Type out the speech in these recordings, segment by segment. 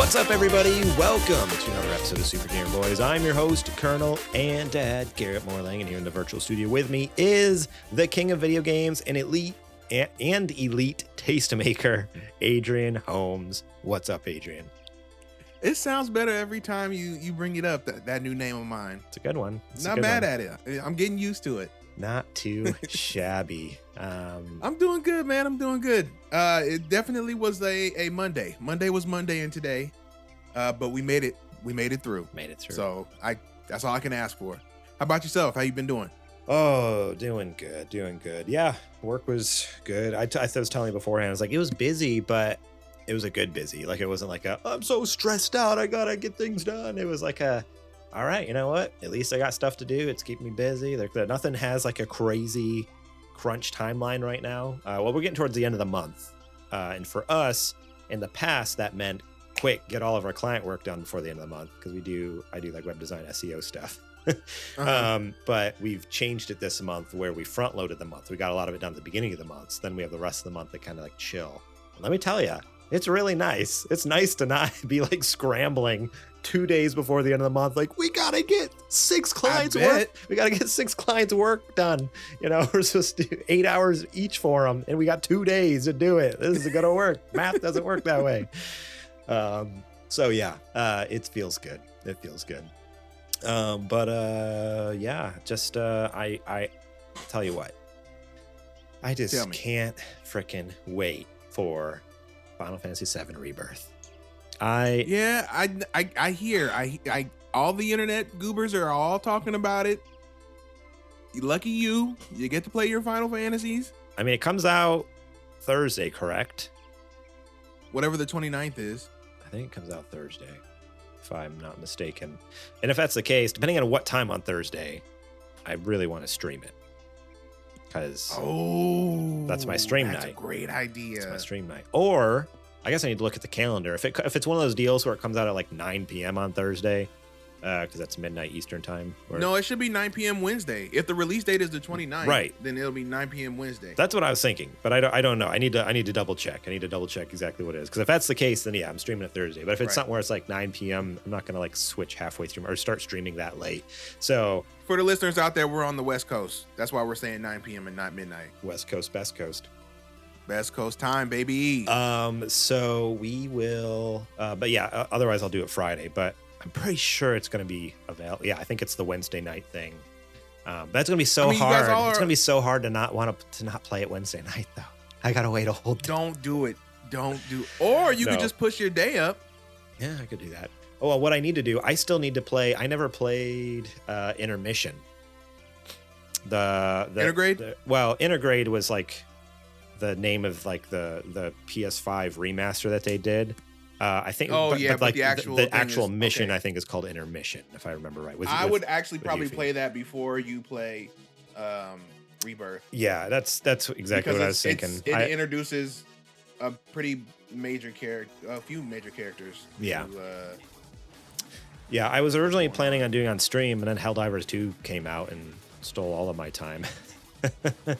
What's up, everybody? Welcome to another episode of Super Gamer Boys. I'm your host, Colonel and Dad, Garrett Morlang, and here in the virtual studio with me is the king of video games and elite tastemaker, Adrian Holmes. What's up, Adrian? It sounds better every time you bring it up, that new name of mine. It's a good one. Not mad at it. I'm getting used to it. Not too shabby. I'm doing good, man. I'm doing good. It definitely was a Monday. Monday was Monday and today, but we made it. We made it through. Made it through. So that's all I can ask for. How about yourself? How you been doing? Oh, doing good. Yeah, work was good. I was telling you beforehand, I was like, it was busy, but it was a good busy. Like, it wasn't like I'm so stressed out, I gotta get things done. It was like all right, you know what? At least I got stuff to do. It's keeping me busy. Nothing has like a crazy crunch timeline right now. Well, we're getting towards the end of the month. And for us, in the past, that meant quick, get all of our client work done before the end of the month. Because I do like web design, SEO stuff. But we've changed it this month where we front loaded the month. We got a lot of it done at the beginning of the month. Then we have the rest of the month that kind of like chill. And let me tell you, it's really nice. It's nice to not be like scrambling 2 days before the end of the month. Like, we gotta get 6 clients work. We gotta get 6 clients work done. You know, we're supposed to do 8 hours each for them, and we got 2 days to do it. This is gonna work. Math doesn't work that way. So yeah, it feels good. It feels good. Yeah, just I tell you what, I just can't freaking wait for Final Fantasy VII Rebirth. I hear all the internet goobers are all talking about it. Lucky you get to play your Final Fantasies. I mean, it comes out Thursday, correct? Whatever the 29th is. I think it comes out Thursday, if I'm not mistaken. And if that's the case, depending on what time on Thursday, I really want to stream it. Because that's my stream night. That's a great idea. That's my stream night. Or I guess I need to look at the calendar. If it's one of those deals where it comes out at like 9 p.m. on Thursday, because that's midnight Eastern time. No, it should be 9 p.m. Wednesday. If the release date is the 29th, right, then it'll be 9 p.m. Wednesday. That's what I was thinking, but I don't know. I need to double check. I need to double check exactly what it is. Because if that's the case, then yeah, I'm streaming it Thursday. But if it's something where it's like 9 p.m., I'm not gonna like switch halfway through or start streaming that late. So for the listeners out there, we're on the West Coast. That's why we're saying 9 p.m. and not midnight. West Coast, best coast. Best coast time, baby. So we will, but yeah, otherwise I'll do it Friday, but I'm pretty sure it's going to be available. Yeah, I think it's the Wednesday night thing. That's going to be so hard. It's going to be so hard to not play it Wednesday night, though. I got to wait a whole day. Don't do it. Or you could just push your day up. Yeah, I could do that. Oh, well, what I need to do, I still need to play. I never played Intermission. The Intergrade? Intergrade was like the name of like the PS5 remaster that they did. I think. But the actual mission, okay, I think is called Intermission, if I remember right. I would actually probably play that before you play Rebirth. Yeah, that's exactly what I was thinking. It introduces a pretty major a few major characters. Yeah. Yeah, I was originally planning on doing on stream, and then Helldivers 2 came out and stole all of my time.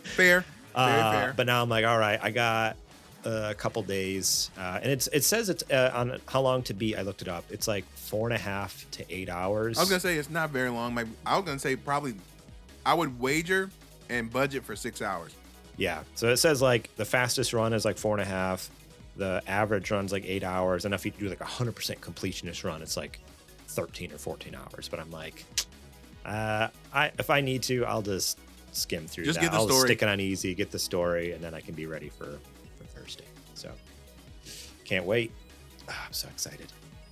Fair. Very fair. But now I'm like, all right, I got a couple days, and it says it's on how long to beat. I looked it up. It's like 4.5 to 8 hours. I was gonna say it's not very long. I was gonna say probably I would wager and budget for 6 hours. Yeah. So it says like the fastest run is like 4.5. The average run's like 8 hours, and if you do like 100% completionist run, it's like 13 or 14 hours. But I'm like, if I need to, I'll just skim through that. Get the I'll story. Stick it on easy, get the story, and then I can be ready for Thursday. So can't wait. I'm so excited.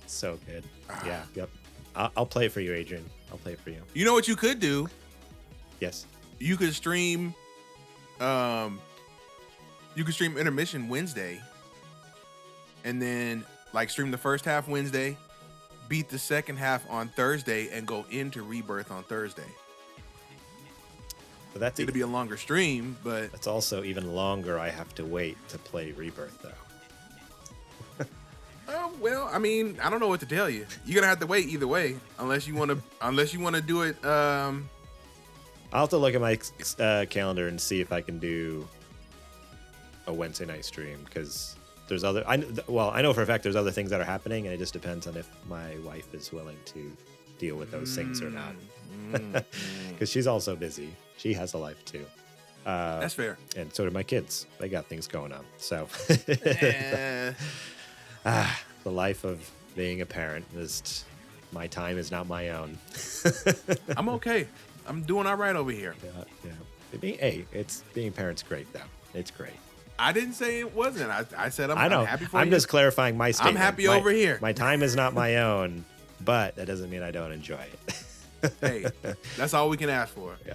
So good. Yeah. Yep. I'll play it for you, Adrian. I'll play it for you. You know what you could do? Yes. You could stream Intermission Wednesday, and then like stream the first half Wednesday, beat the second half on Thursday, and go into Rebirth on Thursday. So that's it'll be a longer stream, but it's also even longer. I have to wait to play Rebirth though. Well, I mean, I don't know what to tell you. You're gonna have to wait either way, unless you want to do it. I'll have to look at my calendar and see if I can do a Wednesday night stream, because there's other. I know for a fact there's other things that are happening, and it just depends on if my wife is willing to deal with those things or not. Because she's also busy. She has a life too. That's fair. And so do my kids. They got things going on. So the life of being a parent is, my time is not my own. I'm okay. I'm doing all right over here. Yeah. It's being parents great though. It's great. I didn't say it wasn't. I said I'm happy for you. I'm just clarifying my statement. I'm happy over here. My time is not my own, but that doesn't mean I don't enjoy it. Hey, that's all we can ask for. Yeah.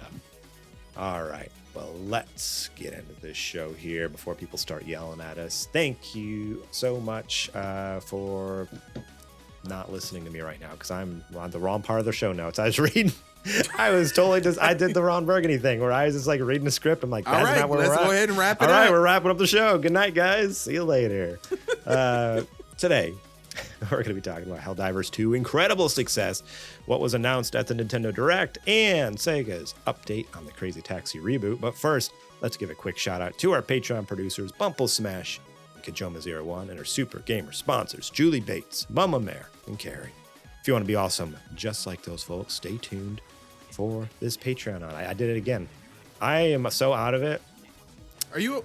All right. Well, let's get into this show here before people start yelling at us. Thank you so much for not listening to me right now, because I'm on the wrong part of the show notes. I was reading. I was totally I did the Ron Burgundy thing where I was just like reading the script. I'm like, that's not where we're at. Let's go ahead and wrap it up. All right, we're wrapping up the show. Good night, guys. See you later. Today, we're going to be talking about Helldivers 2 incredible success, what was announced at the Nintendo Direct, and Sega's update on the Crazy Taxi Reboot. But first, let's give a quick shout out to our Patreon producers, Bumple Smash, Kajoma01, and our Super Gamer sponsors, Julie Bates, Mama Mare, and Carrie. If you want to be awesome just like those folks, stay tuned for this Patreon. I did it again. I am so out of it. You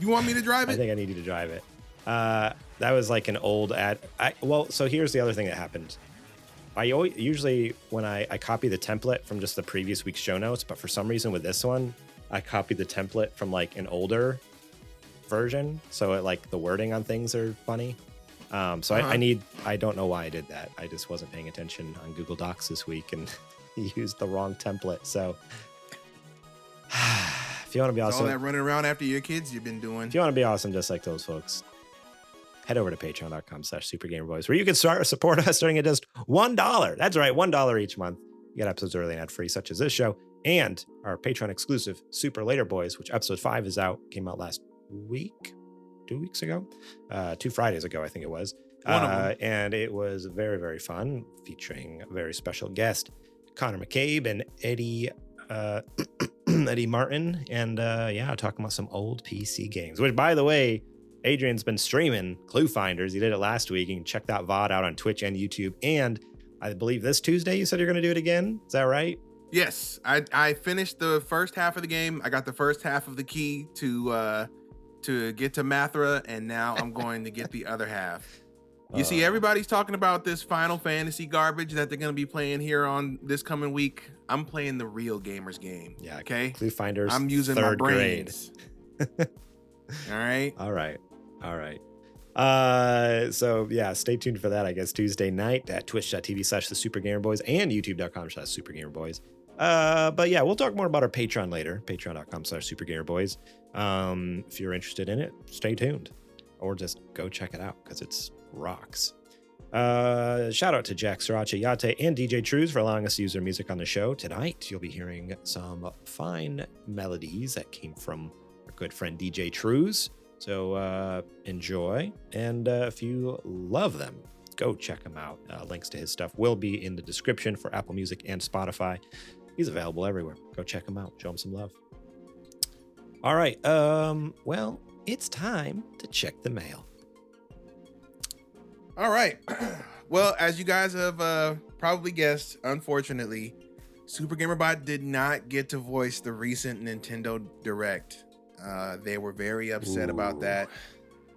want me to drive it? I think I need you to drive it. That was like an old ad. So here's the other thing that happened. Usually when I copy the template from just the previous week's show notes, but for some reason with this one, I copied the template from like an older version. So it, like the wording on things are funny. I don't know why I did that. I just wasn't paying attention on Google Docs this week and used the wrong template. So if you want to be awesome, all that running around after your kids you've been doing. If you want to be awesome just like those folks, head over to patreon.com/supergamerboys, where you can support us starting at just $1. That's right, $1 each month. You get episodes early and ad-free, such as this show, and our Patreon exclusive Super Later Boys, which episode 5 is out, came out last week, 2 weeks ago, 2 Fridays ago, I think it was. And it was very, very fun, featuring a very special guest, Connor McCabe and Eddie Martin, and talking about some old PC games, which, by the way, Adrian's been streaming Clue Finders. He did it last week. You can check that VOD out on Twitch and YouTube. And I believe this Tuesday you said you're going to do it again. Is that right? Yes. I finished the first half of the game. I got the first half of the key to get to Mathra, and now I'm going to get the other half. You see, everybody's talking about this Final Fantasy garbage that they're going to be playing here on this coming week. I'm playing the real gamers game. Yeah. Okay. Clue Finders. I'm using my brains. All right. So yeah, stay tuned for that, I guess, Tuesday night at twitch.tv/thesupergamerboys and youtube.com/supergamerboys. But yeah, we'll talk more about our Patreon later, patreon.com/supergamerboys. If you're interested in it, stay tuned or just go check it out because it's rocks. Shout out to Jack, Sriracha, Yate, and DJ Trooz for allowing us to use their music on the show. Tonight, you'll be hearing some fine melodies that came from our good friend DJ Trooz. So enjoy, and if you love them, go check him out. Links to his stuff will be in the description for Apple Music and Spotify. He's available everywhere. Go check him out. Show him some love. All right. Well, it's time to check the mail. All right. Well, as you guys have probably guessed, unfortunately, Super GamerBot did not get to voice the recent Nintendo Direct. They were very upset about that.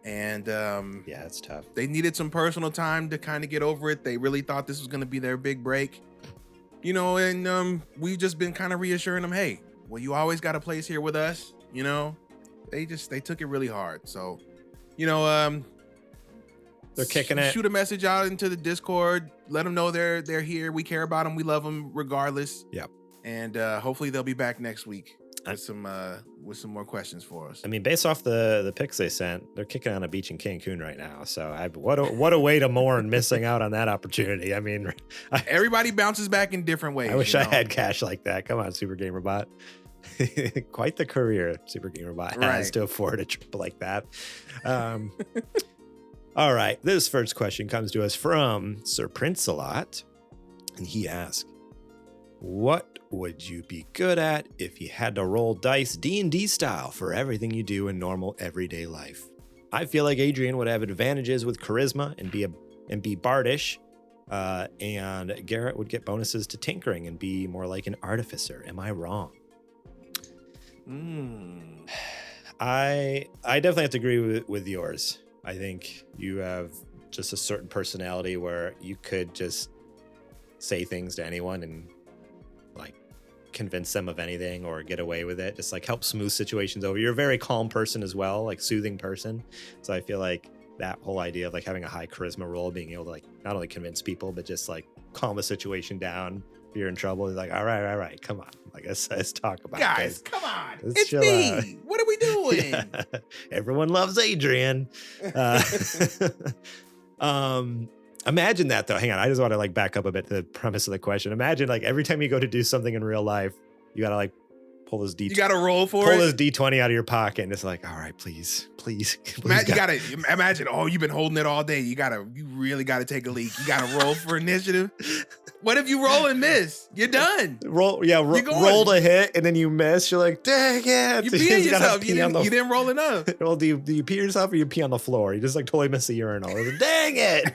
And yeah, it's tough. They needed some personal time to kind of get over it. They really thought this was going to be their big break. You know, and we've just been kind of reassuring them, hey, well, you always got a place here with us. You know, they took it really hard. So, you know, they're kicking it. Shoot a message out into the Discord. Let them know they're here. We care about them. We love them regardless. Yep. And hopefully they'll be back next week with some more questions for us. I mean, based off the pics they sent, they're kicking on a beach in Cancun right now. So what a way to mourn missing out on that opportunity. I mean, everybody bounces back in different ways. I wish I had cash like that. Come on, Super GamerBot. Quite the career Super GamerBot has to afford a trip like that. All right, this first question comes to us from Sir Prince-a-Lot, and he asks, what would you be good at if you had to roll dice D&D style for everything you do in normal everyday life? I feel like Adrian would have advantages with charisma and be bardish. And Garrett would get bonuses to tinkering and be more like an artificer. Am I wrong? I definitely have to agree with yours. I think you have just a certain personality where you could just say things to anyone and like convince them of anything or get away with it. Just like help smooth situations over. You're a very calm person as well, like soothing person. So I feel like that whole idea of like having a high charisma role, being able to like not only convince people, but just like calm a situation down. If you're in trouble, you're like, all right, come on. Like let's talk about guys, it. Come on. It's me. Out. What are we doing? Yeah. Everyone loves Adrian. Imagine that though. Hang on. I just want to like back up a bit to the premise of the question. Imagine like every time you go to do something in real life, you gotta like pull this D. You gotta roll for pull it. Pull this D20 out of your pocket, and it's like, all right, please. You gotta imagine. Oh, you've been holding it all day. You really gotta take a leak. You gotta roll for initiative. What if you roll and miss? You're done. Rolled a hit and then you miss. You're like, dang it! You peeing yourself. You didn't roll enough. Well, do you pee yourself or you pee on the floor? You just like totally miss the urinal. Like, dang it!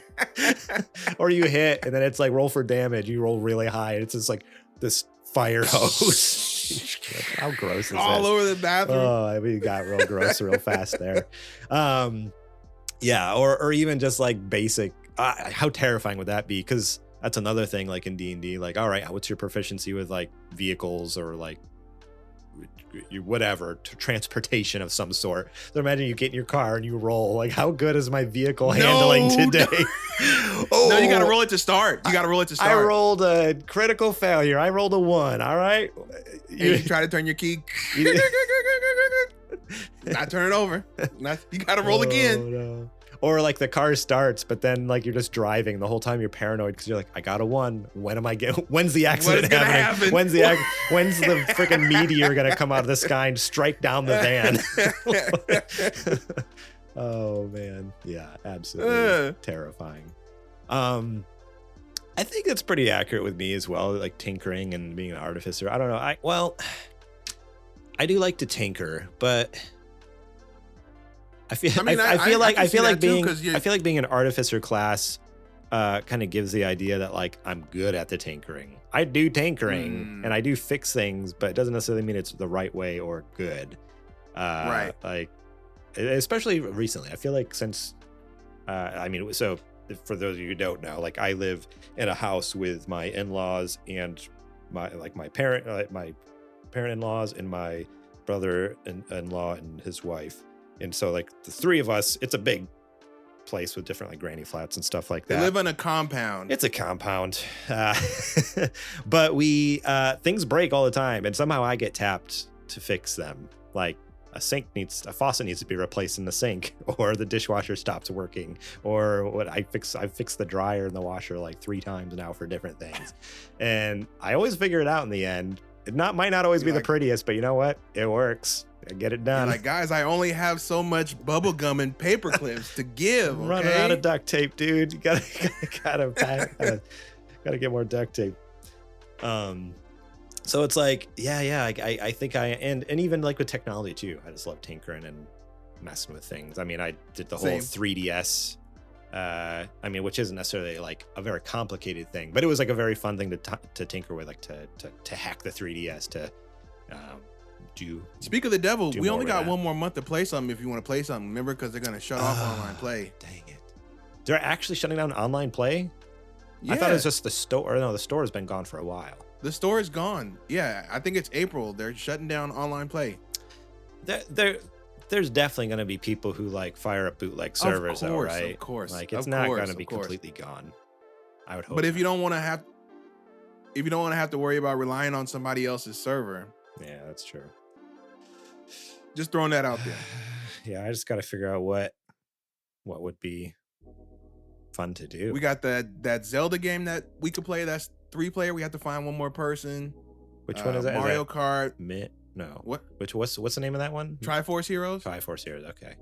Or you hit and then it's like roll for damage. You roll really high and it's just like this fire hose. How gross is this? All over the bathroom. Oh, I mean, it got real gross real fast there. Yeah, or even just like basic. How terrifying would that be? Because that's another thing, like in D&D. Like, all right, what's your proficiency with like vehicles or like whatever transportation of some sort? So imagine you get in your car and you roll. Like, how good is my vehicle handling today? No, you got to roll it to start. I rolled a critical failure. I rolled a 1. All right. You try to turn your key. Not turn it over. You got to roll again. No. Or like the car starts, but then like you're just driving the whole time. You're paranoid because you're like, I got a 1. When's the accident happening? When's the freaking meteor gonna come out of the sky and strike down the van? Oh man, yeah, absolutely terrifying. I think that's pretty accurate with me as well. Like tinkering and being an artificer. I don't know. I do like to tinker, but I feel like being an artificer class kind of gives the idea that like I'm good at the tinkering. I do tinkering and I do fix things, but it doesn't necessarily mean it's the right way or good. Right. Like, especially recently, I feel like since, so for those of you who don't know, like I live in a house with my in-laws and my parent-in-laws and my brother-in-law and his wife. And so like the three of us, it's a big place with different like granny flats and stuff like that. They live in a compound. It's a compound. But we things break all the time and somehow I get tapped to fix them. Like a faucet needs to be replaced in the sink, or the dishwasher stops working, or I've fixed the dryer and the washer like 3 times now for different things. And I always figure it out in the end. It might not always be the prettiest, but you know what? It works. I get it done. Like, guys, I only have so much bubble gum and paper clips to give. I'm running out of duct tape, dude. You gotta get more duct tape. So it's like, I think and even like with technology too. I just love tinkering and messing with things. I mean, I did the whole 3DS. Which isn't necessarily like a very complicated thing, but it was like a very fun thing to tinker with, like to hack the 3DS to do. Speak of the devil, we only got 1 more month to play something if you want to play something. Remember, because they're gonna shut off online play. Dang it! They're actually shutting down online play. Yeah. I thought it was just the store. Or no, the store has been gone for a while. The store is gone. Yeah, I think it's April. They're shutting down online play. There's definitely going to be people who like fire up bootleg servers, right? Of course. Like it's not going to be completely gone. I would hope. But if you don't want to have to worry about relying on somebody else's server. Yeah, that's true. Just throwing that out there. Yeah, I just got to figure out what would be fun to do. We got that Zelda game that we could play. That's 3-player. We have to find 1 more person. Which one is that? Mario Kart. No. What? What's the name of that one? Triforce Heroes. Triforce Heroes. Okay.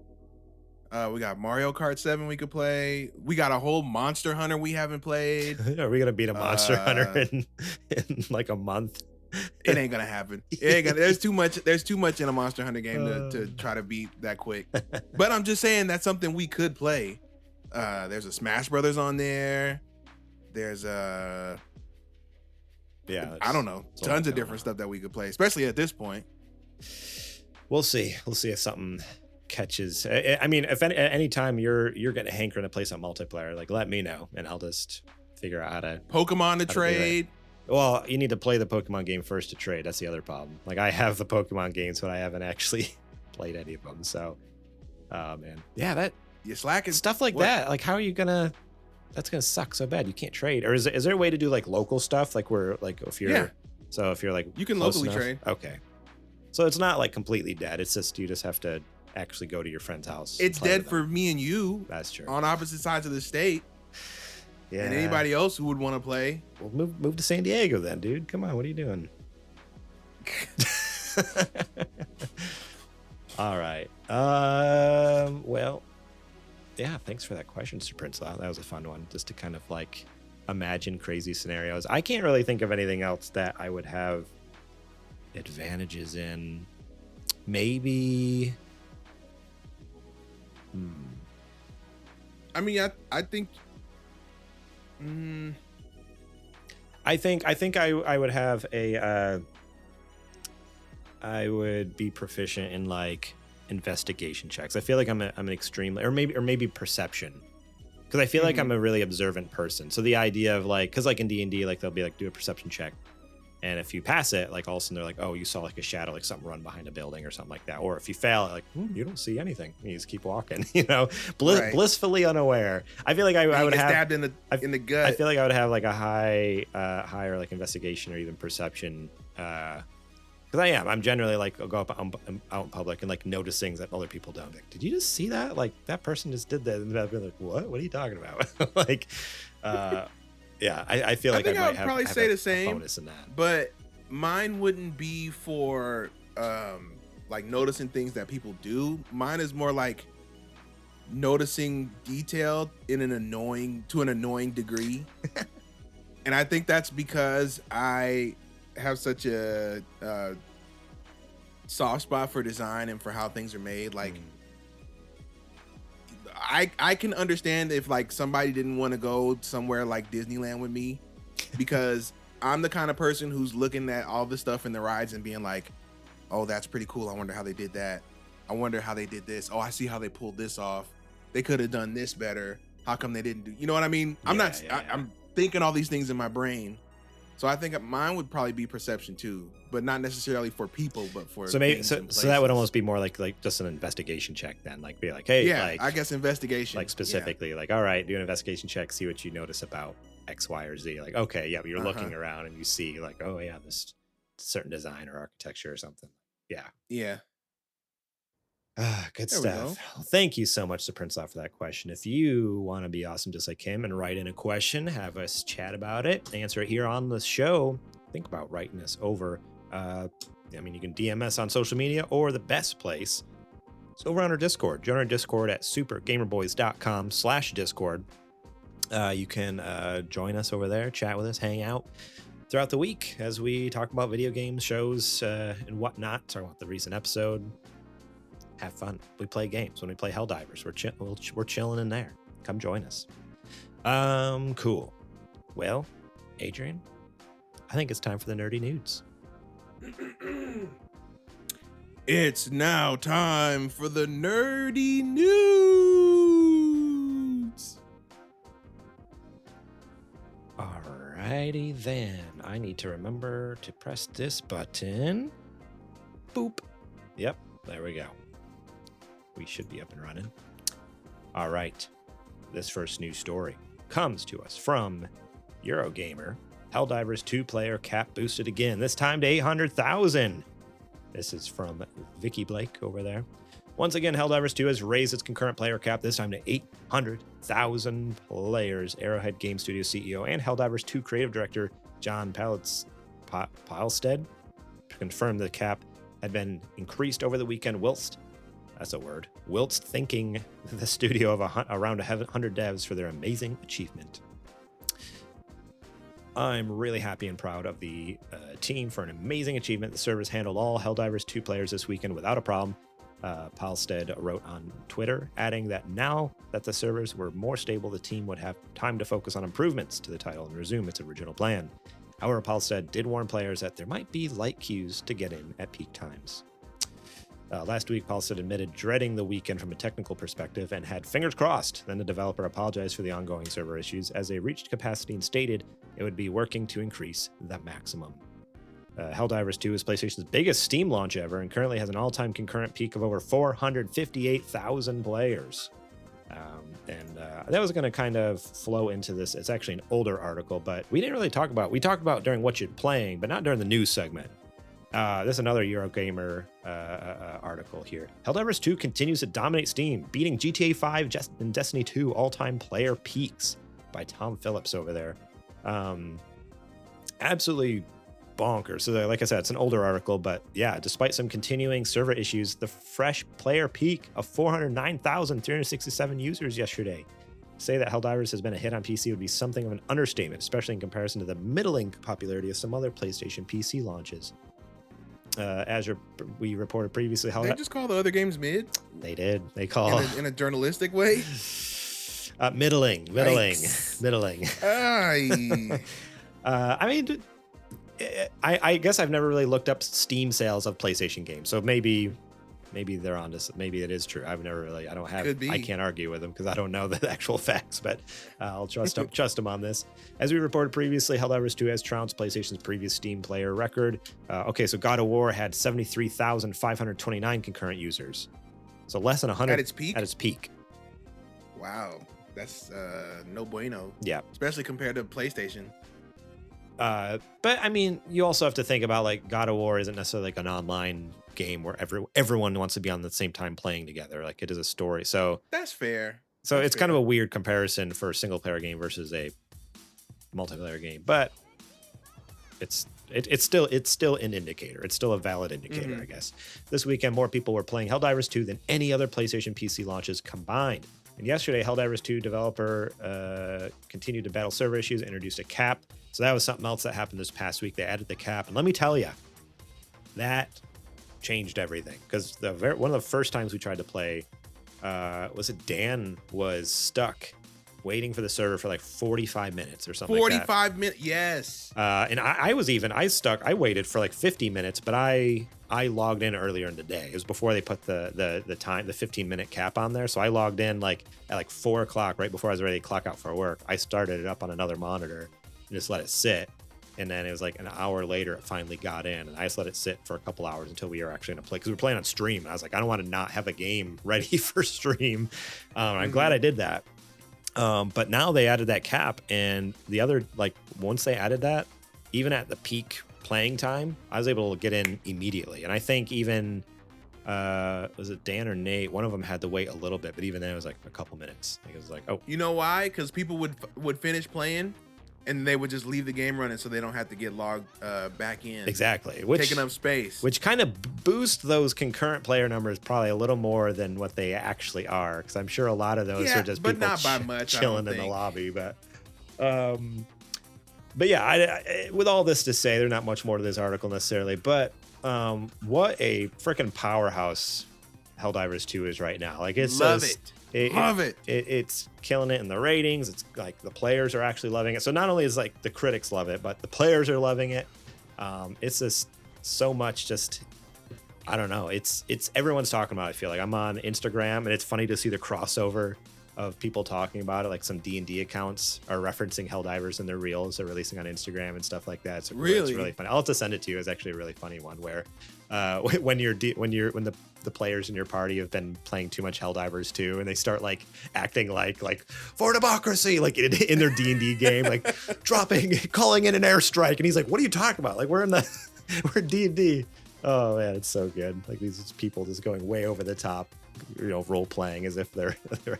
We got Mario Kart 7 we could play. We got a whole Monster Hunter we haven't played. Are we gonna beat a Monster Hunter in like a month? It ain't gonna happen. It ain't gonna. There's too much in a Monster Hunter game to try to beat that quick. But I'm just saying that's something we could play. There's a Smash Brothers on there. There's I don't know, tons of different stuff that we could play, especially at this point. We'll see if something catches. I mean, if any time you're getting hankering to play some multiplayer, like let me know and I'll just figure out how to Pokemon to trade. Well, you need to play the Pokemon game first to trade. That's the other problem. Like I have the Pokemon games, but I haven't actually played any of them. So, man, yeah, that you're slacking. Stuff like that. Like, how are you gonna? That's gonna suck so bad. You can't trade. Or is there a way to do like local stuff? Like where, like if you're, so if you're like, you can locally trade. Okay, so it's not like completely dead. It's just you just have to actually go to your friend's house. It's dead for me and you. That's true. On opposite sides of the state. Yeah. And anybody else who would want to play. Well, move to San Diego then, dude. Come on, what are you doing? All right. Well, yeah, thanks for that question, Mr. Prince. That was a fun one, just to kind of like imagine crazy scenarios. I can't really think of anything else that I would have advantages in. Maybe. I mean, I think. I think I would have a. I would be proficient in like investigation checks. I feel like I'm an extremely, or maybe perception, because I feel like I'm a really observant person. So the idea of like, because like in D&D, like they'll be like, do a perception check, and if you pass it, like all of a sudden they're like, oh, you saw like a shadow, like something run behind a building or something like that. Or if you fail, like you don't see anything, you just keep walking. You know, blissfully unaware. I feel like I would have stabbed in the gut. I feel like I would have like a higher like investigation or even perception. Because I'm generally like, I'll go up out in public and like notice things that other people don't. Like, did you just see that? Like that person just did that, and I'd be like, what are you talking about? Like, I feel like I might probably say the same bonus in that, but mine wouldn't be for like noticing things that people do. Mine is more like noticing detail to an annoying degree. And I think that's because I have such a soft spot for design and for how things are made. Like I can understand if like somebody didn't want to go somewhere like Disneyland with me, because I'm the kind of person who's looking at all the stuff in the rides and being like, oh, that's pretty cool. I wonder how they did that. I wonder how they did this. Oh, I see how they pulled this off. They could have done this better. How come they didn't do, you know what I mean? I'm thinking all these things in my brain. So I think mine would probably be perception too, but not necessarily for people, but for so maybe so that would almost be more like just an investigation check then, like be like, hey, like, I guess investigation, like specifically, like, all right, do an investigation check, see what you notice about X, Y, or Z. Like, okay, yeah, but you're looking around and you see like, oh yeah, this certain design or architecture or something. Yeah. Good stuff. Well, thank you so much to Prince Law for that question. If you want to be awesome just like him and write in a question, have us chat about it, answer it here on the show, think about writing us over. I mean, you can DM us on social media, or the best place is over on our Discord. Join our Discord at supergamerboys.com/Discord. You can join us over there, chat with us, hang out throughout the week as we talk about video games, shows, and whatnot. Talk about the recent episode. Have fun. We play games. When we play Helldivers, we're chilling in there. Come join us. Cool. Well, Adrian, I think it's time for the nerdy nudes. It's now time for the nerdy nudes. Alrighty then. I need to remember to press this button. Boop. Yep, there we go. We should be up and running. All right. This first news story comes to us from Eurogamer. Helldivers 2-player cap boosted again, this time to 800,000. This is from Vicky Blake over there. Once again, Helldivers 2 has raised its concurrent player cap, this time to 800,000 players. Arrowhead Game Studio CEO and Helldivers 2 creative director John Pilestead confirmed the cap had been increased over the weekend whilst thanking the studio of around 100 devs for their amazing achievement. I'm really happy and proud of the team for an amazing achievement. The servers handled all Helldivers 2 players this weekend without a problem. Palstead wrote on Twitter, adding that now that the servers were more stable, the team would have time to focus on improvements to the title and resume its original plan. However, Palstead did warn players that there might be light queues to get in at peak times. Last week, Palstead admitted dreading the weekend from a technical perspective and had fingers crossed. Then the developer apologized for the ongoing server issues as they reached capacity and stated it would be working to increase the maximum. Helldivers 2 is PlayStation's biggest Steam launch ever and currently has an all-time concurrent peak of over 458,000 players. That was going to kind of flow into this. It's actually an older article, but we didn't really talk about. We talked about during Whatcha Playing, but not during the news segment. This is another Eurogamer article here. Helldivers 2 continues to dominate Steam, beating GTA 5 and Destiny 2 all-time player peaks by Tom Phillips over there. Absolutely bonkers. So like I said, it's an older article, but yeah, despite some continuing server issues, the fresh player peak of 409,367 users yesterday. Say that Helldivers has been a hit on PC would be something of an understatement, especially in comparison to the middling popularity of some other PlayStation PC launches. As we reported previously, they just call the other games mid. They did. They call in a journalistic way. Middling. I mean, I guess I've never really looked up Steam sales of PlayStation games, so maybe they're on this. Maybe it is true. I've never really. I don't have. I can't argue with them because I don't know the actual facts, but I'll trust them on this. As we reported previously, Helldivers 2 has trounced PlayStation's previous Steam player record. So God of War had 73,529 concurrent users, so less than 100 at its peak. At its peak. Wow, that's no bueno. Yeah, especially compared to PlayStation. But I mean, you also have to think about like God of War isn't necessarily like an online game where everyone wants to be on the same time playing together. Like it is a story. So that's fair. So it's kind of a weird comparison for a single player game versus a multiplayer game, but it's still an indicator. It's still a valid indicator, I guess. This weekend, more people were playing Helldivers 2 than any other PlayStation PC launches combined. And yesterday, Helldivers 2 developer continued to battle server issues, introduced a cap. So that was something else that happened this past week. They added the cap. And let me tell you, that changed everything. Because one of the first times we tried to play, Dan was stuck waiting for the server for like 45 minutes or something 45 minutes, yes. And I stuck. I waited for like 50 minutes, but I logged in earlier in the day. It was before they put the 15-minute cap on there. So I logged in like at like 4 o'clock, right before I was ready to clock out for work. I started it up on another monitor and just let it sit. And then it was like an hour later, it finally got in. And I just let it sit for a couple hours until we were actually going to play. Because we were playing on stream. And I was like, I don't want to not have a game ready for stream. I'm glad I did that. But now they added that cap. And the other, like, once they added that, even at the peak playing time, I was able to get in immediately. And I think even, was it Dan or Nate? One of them had to wait a little bit. But even then, it was like a couple minutes. Like, it was like, oh. You know why? Because people would finish playing. And they would just leave the game running so they don't have to get logged back in. Exactly. Taking up space. Which kind of boosts those concurrent player numbers probably a little more than what they actually are. Because I'm sure a lot of those are just people not by much, chilling in the lobby. But yeah, with all this to say, there's not much more to this article necessarily. But what a freaking powerhouse Helldivers 2 is right now. Like it's Love it. It's killing it in the ratings. It's like the players are actually loving it. So not only is like the critics love it, but the players are loving it. It's just so much I don't know. It's everyone's talking about it. I feel like I'm on Instagram and it's funny to see the crossover of people talking about it. Like some D&D accounts are referencing Helldivers in their reels they're releasing on Instagram and stuff like that. It's really funny. I'll have to send it to you. It's actually a really funny one where when the players in your party have been playing too much Helldivers 2 and they start like acting like for democracy, like in their D&D game, like calling in an airstrike. And he's like, what are you talking about? Like we're D&D. Oh man, it's so good. Like these people just going way over the top, role playing as if they're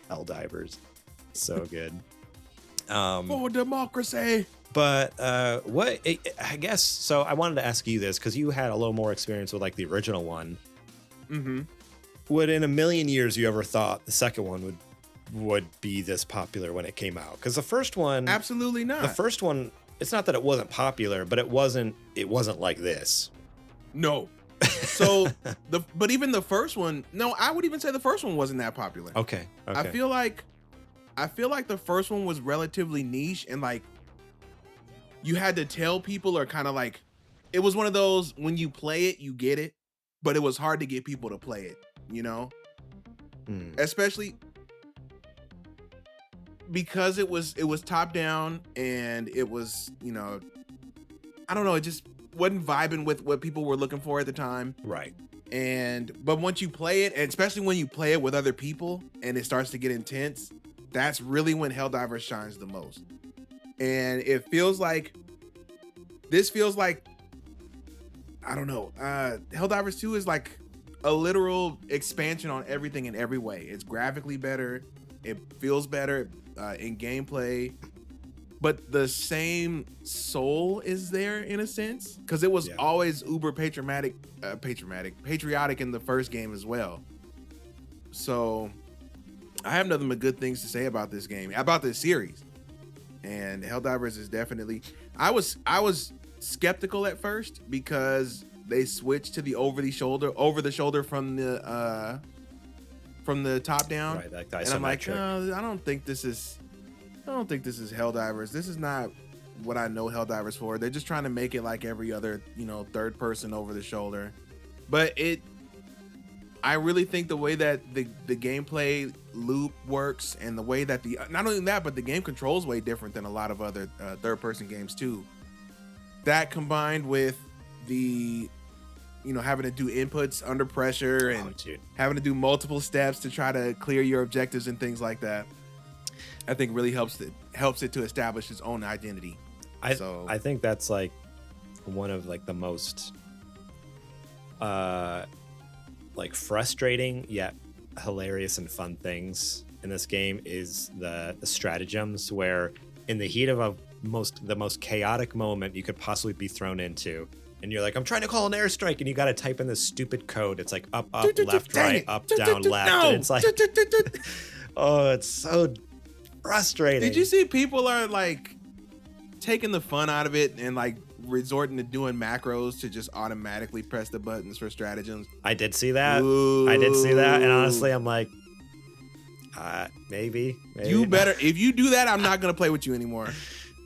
Helldivers. So good. For democracy. But I guess so. I wanted to ask you this because you had a little more experience with like the original one. Mm-hmm. Would in a million years you ever thought the second one would be this popular when it came out? Because the first one, absolutely not. The first one it's not that it wasn't popular, but it wasn't like this. No. So but even the first one, no, I would even say the first one wasn't that popular. Okay. I feel like the first one was relatively niche, and like you had to tell people, or kind of like it was one of those, when you play it, you get it, but it was hard to get people to play it, you know? Especially because it was top down, and it was, you know, I don't know, it just wasn't vibing with what people were looking for at the time. Right. But once you play it, and especially when you play it with other people and it starts to get intense, that's really when Helldivers shines the most. And it feels like, I don't know, Helldivers 2 is like a literal expansion on everything in every way. It's graphically better, it feels better in gameplay, but the same soul is there in a sense, because it was always uber patriotic in the first game as well. So I have nothing but good things to say about this game, about this series. And Helldivers is definitely, I was skeptical at first because they switched to the over the shoulder from the top down. Right, that and I'm like, I don't think this is Helldivers. This is not what I know Helldivers for. They're just trying to make it like every other, you know, third person over the shoulder. But I really think the way that the gameplay loop works, and the way that not only that, but the game controls way different than a lot of other third person games too. That combined with the, you know, having to do inputs under pressure and having to do multiple steps to try to clear your objectives and things like that, I think really helps it to establish its own identity. I think that's like one of like the most like frustrating yet hilarious and fun things in this game is the stratagems, where in the heat of the most chaotic moment you could possibly be thrown into, and you're like, I'm trying to call an airstrike, and you got to type in this stupid code. It's like up, left, right, up, down, left. And it's like, oh, it's so frustrating. Did you see people are like taking the fun out of it and like resorting to doing macros to just automatically press the buttons for stratagems? I did see that. Ooh. I did see that, and honestly, I'm like, maybe. You better. If you do that, I'm not gonna play with you anymore.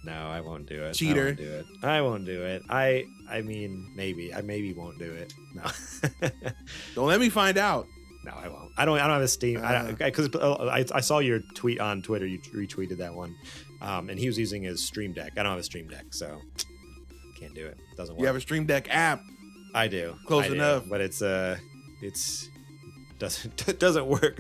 No, I won't do it. Cheater. I won't do it. I mean, maybe. I maybe won't do it. No. Don't let me find out. No, I won't. I don't have a Steam. Because I saw your tweet on Twitter. You retweeted that one, and he was using his Stream Deck. I don't have a Stream Deck, so can't do it. Doesn't work. You have a Stream Deck app. I do. Close enough. But it doesn't work.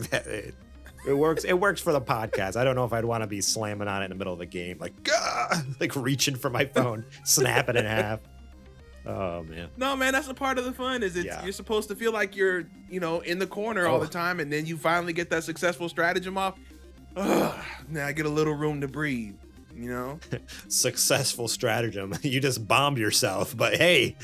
It works for the podcast. I don't know if I'd want to be slamming on it in the middle of the game, like reaching for my phone, snap it in half. Oh man. No, man, that's a part of the fun. You're supposed to feel like you're, you know, in the corner all the time, and then you finally get that successful stratagem off. Now I get a little room to breathe. You know, successful stratagem. You just bombed yourself, but hey,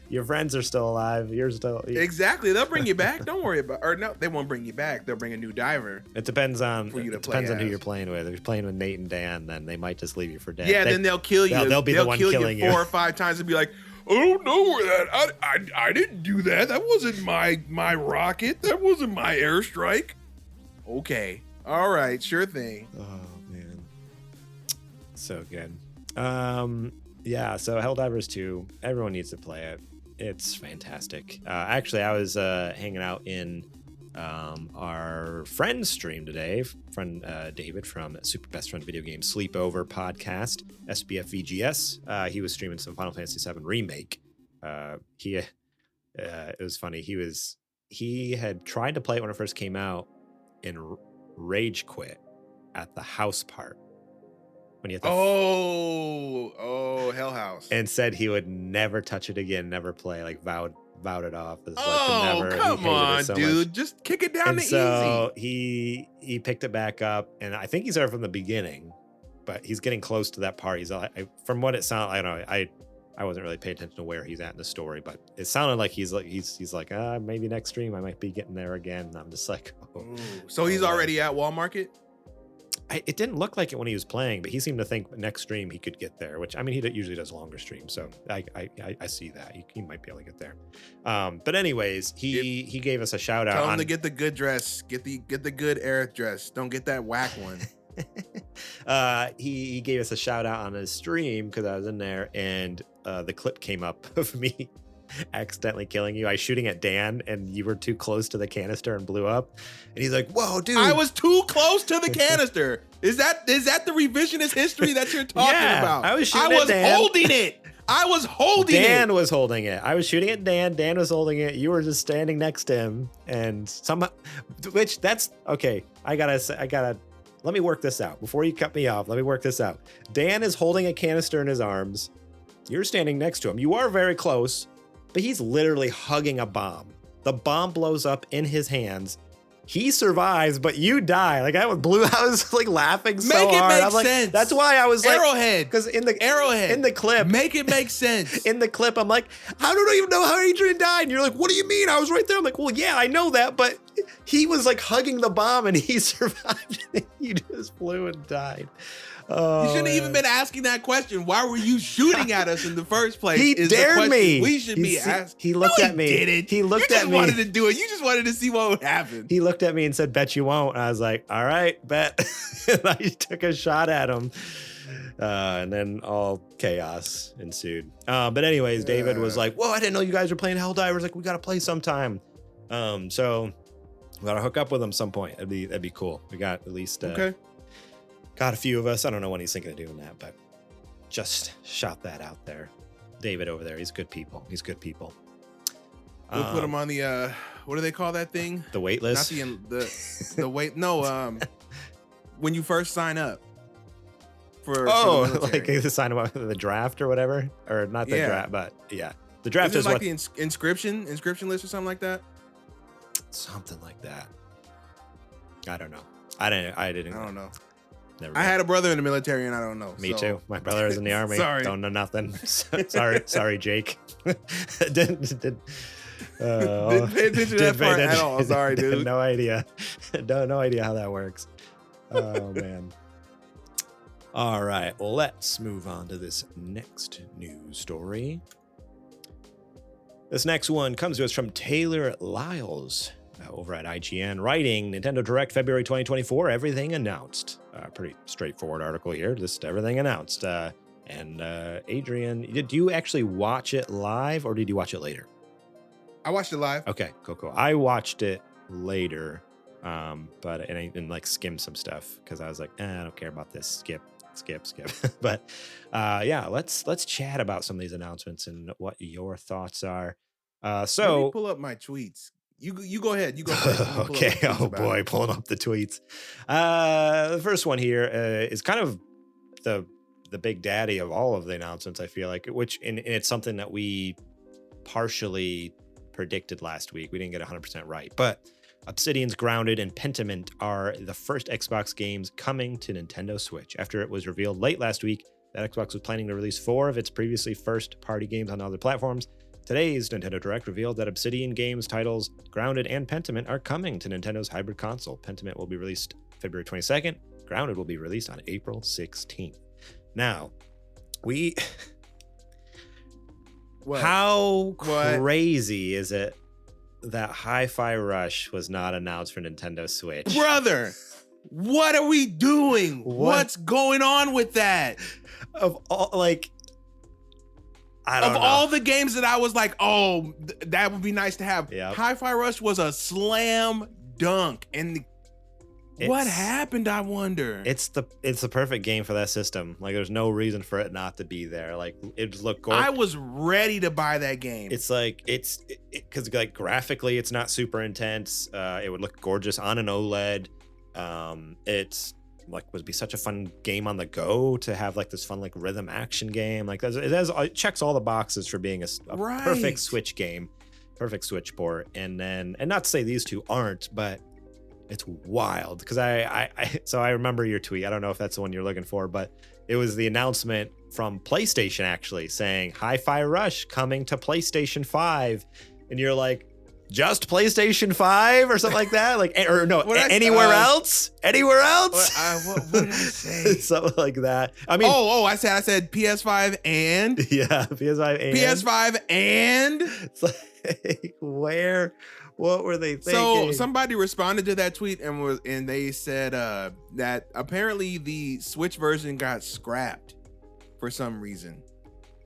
your friends are still alive. You're still exactly. They'll bring you back. Don't worry about. Or no, they won't bring you back. They'll bring a new diver. It depends on who you're playing with. If you're playing with Nate and Dan, then they might just leave you for dead. Yeah, then they'll kill you. They'll be the one killing you 4 or 5 times and be like, I don't know where that. I didn't do that. That wasn't my rocket. That wasn't my airstrike. Okay. All right. Sure thing. Oh. So good. Yeah, so Helldivers 2, everyone needs to play it. It's fantastic. Actually, I was hanging out in our friend's stream today. Friend David from Super Best Friend Video Game Sleepover podcast, SBF VGS. He was streaming some Final Fantasy VII Remake. It was funny. He had tried to play it when it first came out and rage quit at the house part. When you have to Hell House, and said he would never touch it again, never play, like vowed it off. Come on, dude, much. Just kick it down to so easy. He picked it back up, and I think he started from the beginning, but he's getting close to that part. He's from what it sounded, I don't know, I wasn't really paying attention to where he's at in the story, but it sounded like he's like maybe next stream I might be getting there again. And I'm just like, so he's already at Walmart. it didn't look like it when he was playing, but he seemed to think next stream he could get there, which I mean, he usually does longer streams. So I see that he might be able to get there. But anyways, he gave us a shout out. Tell him to get the good dress, get the good Aerith dress. Don't get that whack one. He gave us a shout out on his stream because I was in there, and the clip came up of me accidentally killing you. I was shooting at Dan and you were too close to the canister and blew up, and he's like, whoa dude, I was too close to the canister. Is that the revisionist history that you're talking about? I was shooting at Dan. Holding it. I was holding it. Dan was holding it. I was shooting at Dan. Dan was holding it. You were just standing next to him, and somehow, which that's okay. I gotta let me work this out before you cut me off. Let me work this out. Dan is holding a canister in his arms. You're standing next to him. You are very close, but he's literally hugging a bomb. The bomb blows up in his hands. He survives, but you die. Like I was like laughing so hard. Make it make I'm like, sense. that's why I was like, Arrowhead. because in Arrowhead. the clip, Make it make sense. in the clip, I'm like, I don't even know how Adrian died. And you're like, what do you mean? I was right there. I'm like, well, yeah, I know that, but he was like hugging the bomb and he survived. And you just flew and died. Oh, you shouldn't have even been asking that question. Why were you shooting at us in the first place? He dared me. We should be asking. He looked at me. Didn't. He looked you at just me. wanted to do it. You just wanted to see what would happen. He looked at me and said, bet you won't. And I was like, all right, bet. And I took a shot at him. And then all chaos ensued. But anyways, David was like, whoa, I didn't know you guys were playing Helldivers. Like, we got to play sometime. So we got to hook up with him some point. That'd be cool. We got at least okay. Got a few of us. I don't know when he's thinking of doing that, but just shout that out there. David over there, he's good people. He's good people. We'll put him on the what do they call that thing? The wait list. Not the wait. No, when you first sign up for like to sign up for the draft or whatever, or not the draft, but yeah, the draft is like what the inscription list or something like that. Something like that. I don't know. I don't know. Never I had a brother in the military and I don't know. Me too. My brother is in the army. Sorry. Don't know nothing. Sorry, Jake. Didn't pay attention to that part at all. Sorry, dude. No idea. No idea how that works. Oh man. All right. Well, let's move on to this next news story. This next one comes to us from Taylor Lyles over at IGN, writing Nintendo Direct February 2024, everything announced. Pretty straightforward article here, just everything announced. And Adrian, did you actually watch it live or did you watch it later? I watched it live. Okay, cool. I watched it later, but I didn't like skim some stuff because I was like, I don't care about this. Skip. But yeah, let's chat about some of these announcements and what your thoughts are. Let me pull up my tweets. You go ahead. You go first. Okay. Oh boy, pulling up the tweets. The first one here is kind of the big daddy of all of the announcements, I feel like, which and it's something that we partially predicted last week. We didn't get 100% right, but Obsidian's Grounded and Pentiment are the first Xbox games coming to Nintendo Switch. After it was revealed late last week that Xbox was planning to release 4 of its previously first-party games on other platforms, today's Nintendo Direct revealed that Obsidian Games titles Grounded and Pentiment are coming to Nintendo's hybrid console. Pentiment will be released February 22nd. Grounded will be released on April 16th. Now, how crazy is it that Hi-Fi Rush was not announced for Nintendo Switch? Brother, what are we doing? What's going on with that? Of all, like, I don't know. All the games that I was like, oh, that would be nice to have. Yep. Hi-Fi Rush was a slam dunk. And what happened, I wonder? It's the perfect game for that system. Like, there's no reason for it not to be there. Like, it just looked gorgeous. I was ready to buy that game. It's like, because like graphically, it's not super intense. It would look gorgeous on an OLED. It's like would be such a fun game on the go to have like this fun like rhythm action game. Like it checks all the boxes for being a perfect Switch game, perfect Switch port. And not to say these two aren't, but it's wild because so I remember your tweet. I don't know if that's the one you're looking for, but it was the announcement from PlayStation actually saying Hi-Fi Rush coming to PlayStation 5, and you're like, just PlayStation 5 or something like that? Like, or no, anywhere else? Anywhere else? What did I say? Something like that. I mean, I said PS5 and yeah, PS5 and it's like, where? What were they thinking? So somebody responded to that tweet and they said that apparently the Switch version got scrapped for some reason,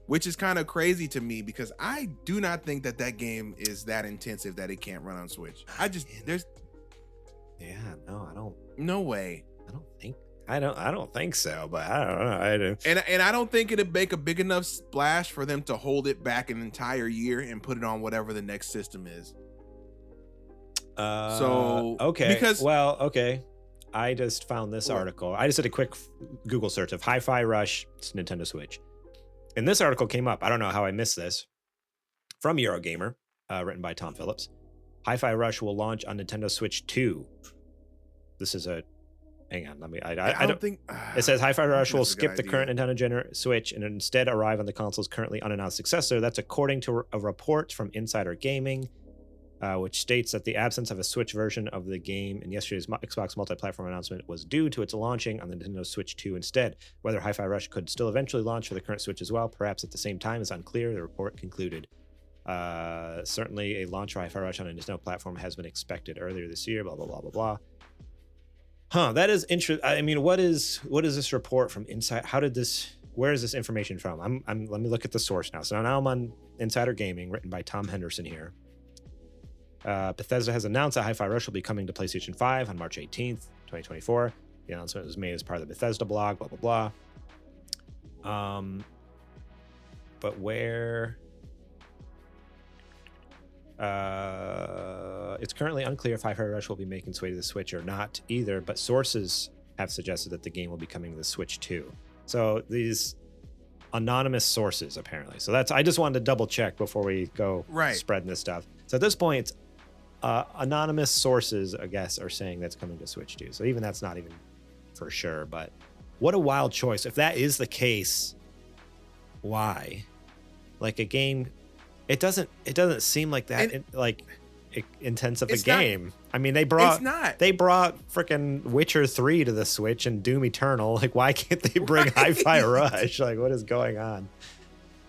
which is kind of crazy to me because I do not think that game is that intensive that it can't run on Switch. I don't. No way. I don't think so, but I don't know. I do. And I don't think it'd make a big enough splash for them to hold it back an entire year and put it on whatever the next system is. Okay. Okay. I just found this article. I just did a quick Google search of Hi-Fi Rush Nintendo Switch. And this article came up. I don't know how I missed this. From Eurogamer, written by Tom Phillips. Hi-Fi Rush will launch on Nintendo Switch 2. This is a... Hang on, let me... I don't think... It says Hi-Fi Rush will skip the current Nintendo Switch and instead arrive on the console's currently unannounced successor. That's according to a report from Insider Gaming, which states that the absence of a Switch version of the game in yesterday's Xbox multi-platform announcement was due to its launching on the Nintendo Switch 2 instead. Whether Hi-Fi Rush could still eventually launch for the current Switch as well, perhaps at the same time, is unclear, the report concluded. Certainly a launch for Hi-Fi Rush on a Nintendo platform has been expected earlier this year, blah, blah, blah, blah, blah. That is interesting. I mean, what is this report from Inside? Where is this information from? Let me look at the source now. So now I'm on Insider Gaming, written by Tom Henderson here. Bethesda has announced that Hi-Fi Rush will be coming to PlayStation 5 on March 18th, 2024. The announcement was made as part of the Bethesda blog, blah, blah, blah. But where... it's currently unclear if Hi-Fi Rush will be making its way to the Switch or not either, but sources have suggested that the game will be coming to the Switch too. So these anonymous sources, apparently. So I just wanted to double check before we go spreading this stuff. So at this point, it's anonymous sources, I guess, are saying that's coming to Switch too. So even that's not even for sure, but what a wild choice. If that is the case, why? Like a game, it doesn't seem like that intensive a game. I mean, they brought freaking Witcher 3 to the Switch and Doom Eternal. Like, why can't they bring Hi-Fi Rush? Like, what is going on?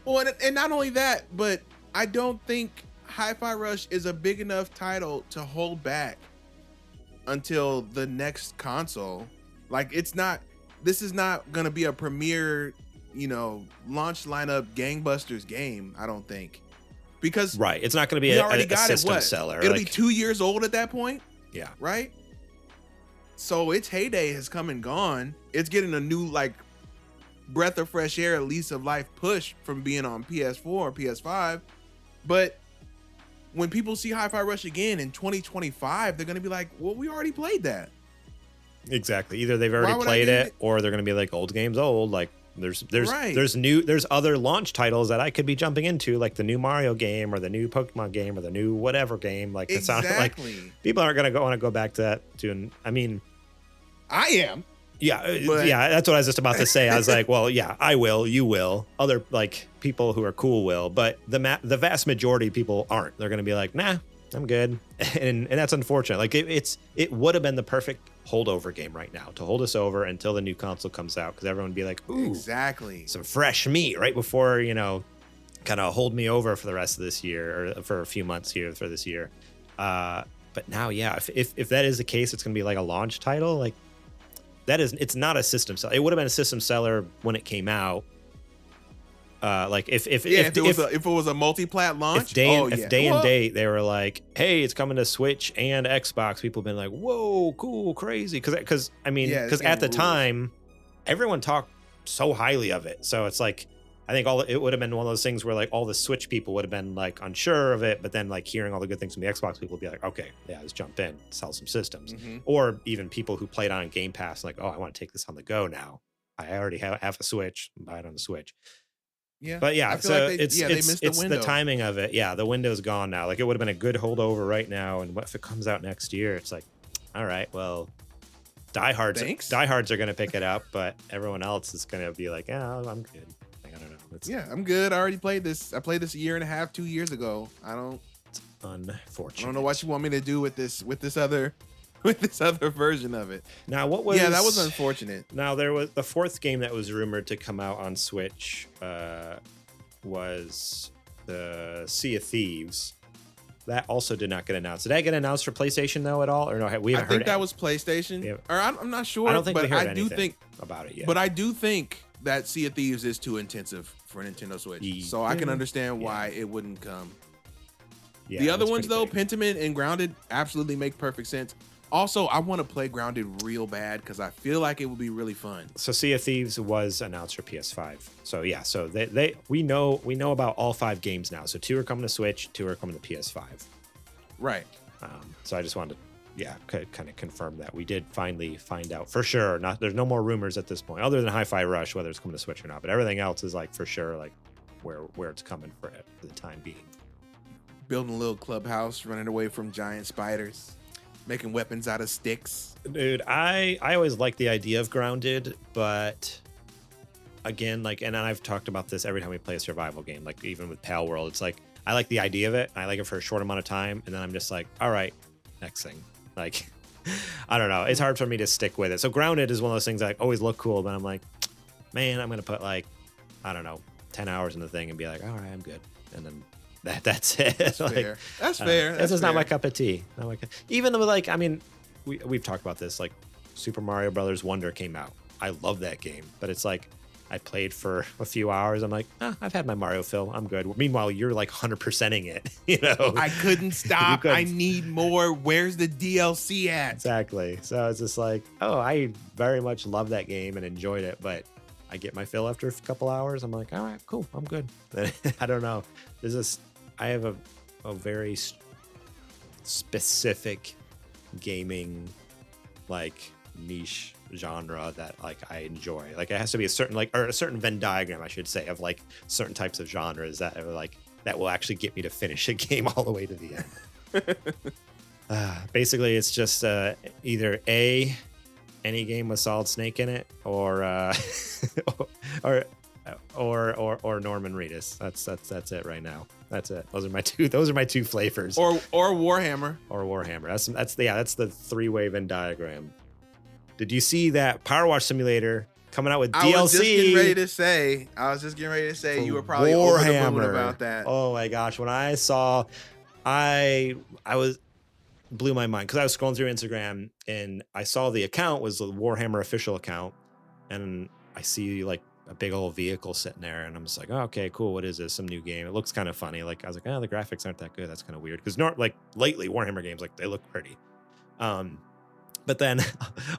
Well, and not only that, but I don't think Hi-Fi Rush is a big enough title to hold back until the next console. Like, this is not going to be a premier, launch lineup gangbusters game, I don't think. Because it's not going to be a system seller. It'll be 2 years old at that point. Yeah. Right? So its heyday has come and gone. It's getting a new, breath of fresh air, lease of life push from being on PS4 or PS5. But when people see Hi-Fi Rush again in 2025, they're going to be like, well, we already played that. Exactly. Either they've already played it or they're going to be like, old game's old. Like, there's other launch titles that I could be jumping into, like the new Mario game or the new Pokemon game or the new whatever game. Like, it sounds like people aren't going to want to go back to that. I mean, I am. Yeah, that's what I was just about to say. I was like, well, yeah, I will, you will, other people who are cool will, but the vast majority of people aren't. They're going to be like, nah, I'm good, and that's unfortunate. Like it would have been the perfect holdover game right now to hold us over until the new console comes out, because everyone would be like, ooh, exactly, some fresh meat right before kind of hold me over for the rest of this year or for a few months here for this year. But now, yeah, if that is the case, it's going to be like a launch title, like. It's not a system seller. It would have been a system seller when it came out. If it was a multi-plat launch, if day and date they were like, hey, it's coming to Switch and Xbox, people have been like, whoa, cool, crazy, because at the time everyone talked so highly of it. So it's like, I think it would have been one of those things where like all the Switch people would have been like unsure of it, but then like hearing all the good things from the Xbox people would be like, okay, yeah, let's jump in, sell some systems. Mm-hmm. Or even people who played on Game Pass, like, oh, I want to take this on the go now. I already have a Switch, buy it on the Switch. Yeah, but yeah, so like they missed it's the window. The timing of it. Yeah, the window's gone now. Like, it would have been a good holdover right now, and what if it comes out next year? It's like, all right, well, diehards are going to pick it up, but everyone else is going to be like, yeah, I'm good. I don't know. I'm good. I already played this. I played this a year and a half, 2 years ago. Unfortunate. I don't know what you want me to do with this other version of it. Now, what was? Yeah, that was unfortunate. Now, there was the fourth game that was rumored to come out on Switch. Was the Sea of Thieves? That also did not get announced. Did that get announced for PlayStation though at all, or no? We haven't heard. I think that was PlayStation, or I'm not sure. I don't think but we heard I do think about it yet. But I do think that Sea of Thieves is too intensive for a Nintendo Switch, so I can understand why it wouldn't come. Yeah, the other ones though, big. Pentiment and Grounded, absolutely make perfect sense. Also, I want to play Grounded real bad because I feel like it would be really fun. So Sea of Thieves was announced for PS5. So yeah, so we know about all 5 games now. So 2 are coming to Switch, 2 are coming to PS5. Right. So I just wanted to, kind of confirm that we did finally find out for sure. There's no more rumors at this point, other than Hi-Fi Rush, whether it's coming to Switch or not. But everything else is like for sure, like where it's coming for the time being. Building a little clubhouse, running away from giant spiders. Making weapons out of sticks. Dude, I always like the idea of Grounded, but again, like, and I've talked about this every time we play a survival game, like even with Pal World, it's like, I like the idea of it. I like it for a short amount of time. And then I'm just like, all right, next thing. Like, I don't know. It's hard for me to stick with it. So Grounded is one of those things that always look cool, but I'm like, man, I'm going to put like, I don't know, 10 hours in the thing and be like, all right, I'm good. And then that's it. That's like, fair. That's fair. This is not my cup of tea. Even though, like, I mean, we've talked about this. Like, Super Mario Brothers Wonder came out. I love that game, but it's like I played for a few hours. I'm like, I've had my Mario fill. I'm good. Meanwhile, you're like 100%ing it. You know, I couldn't stop. I need more. Where's the DLC at? Exactly. So it's just like, I very much love that game and enjoyed it, but I get my fill after a couple hours. I'm like, all right, cool. I'm good. I don't know. I have a very specific gaming like niche genre that like I enjoy. Like it has to be a certain Venn diagram, I should say, of like certain types of genres that are like that will actually get me to finish a game all the way to the end. Basically, it's just either any game with Solid Snake in it, or Norman Reedus. That's it right now. That's it. Those are my two flavors. Or Warhammer. Or Warhammer. That's the 3-way Venn diagram. Did you see that Power Wash Simulator coming out with DLC? I was just getting ready to say you were probably over the moon about that. Oh my gosh, when I saw, I blew my mind because I was scrolling through Instagram and I saw the account was the Warhammer official account, and I see like a big old vehicle sitting there, and I'm just like, oh, okay, cool. What is this? Some new game. It looks kind of funny. Like I was like, the graphics aren't that good. That's kind of weird because like lately Warhammer games, like they look pretty. But then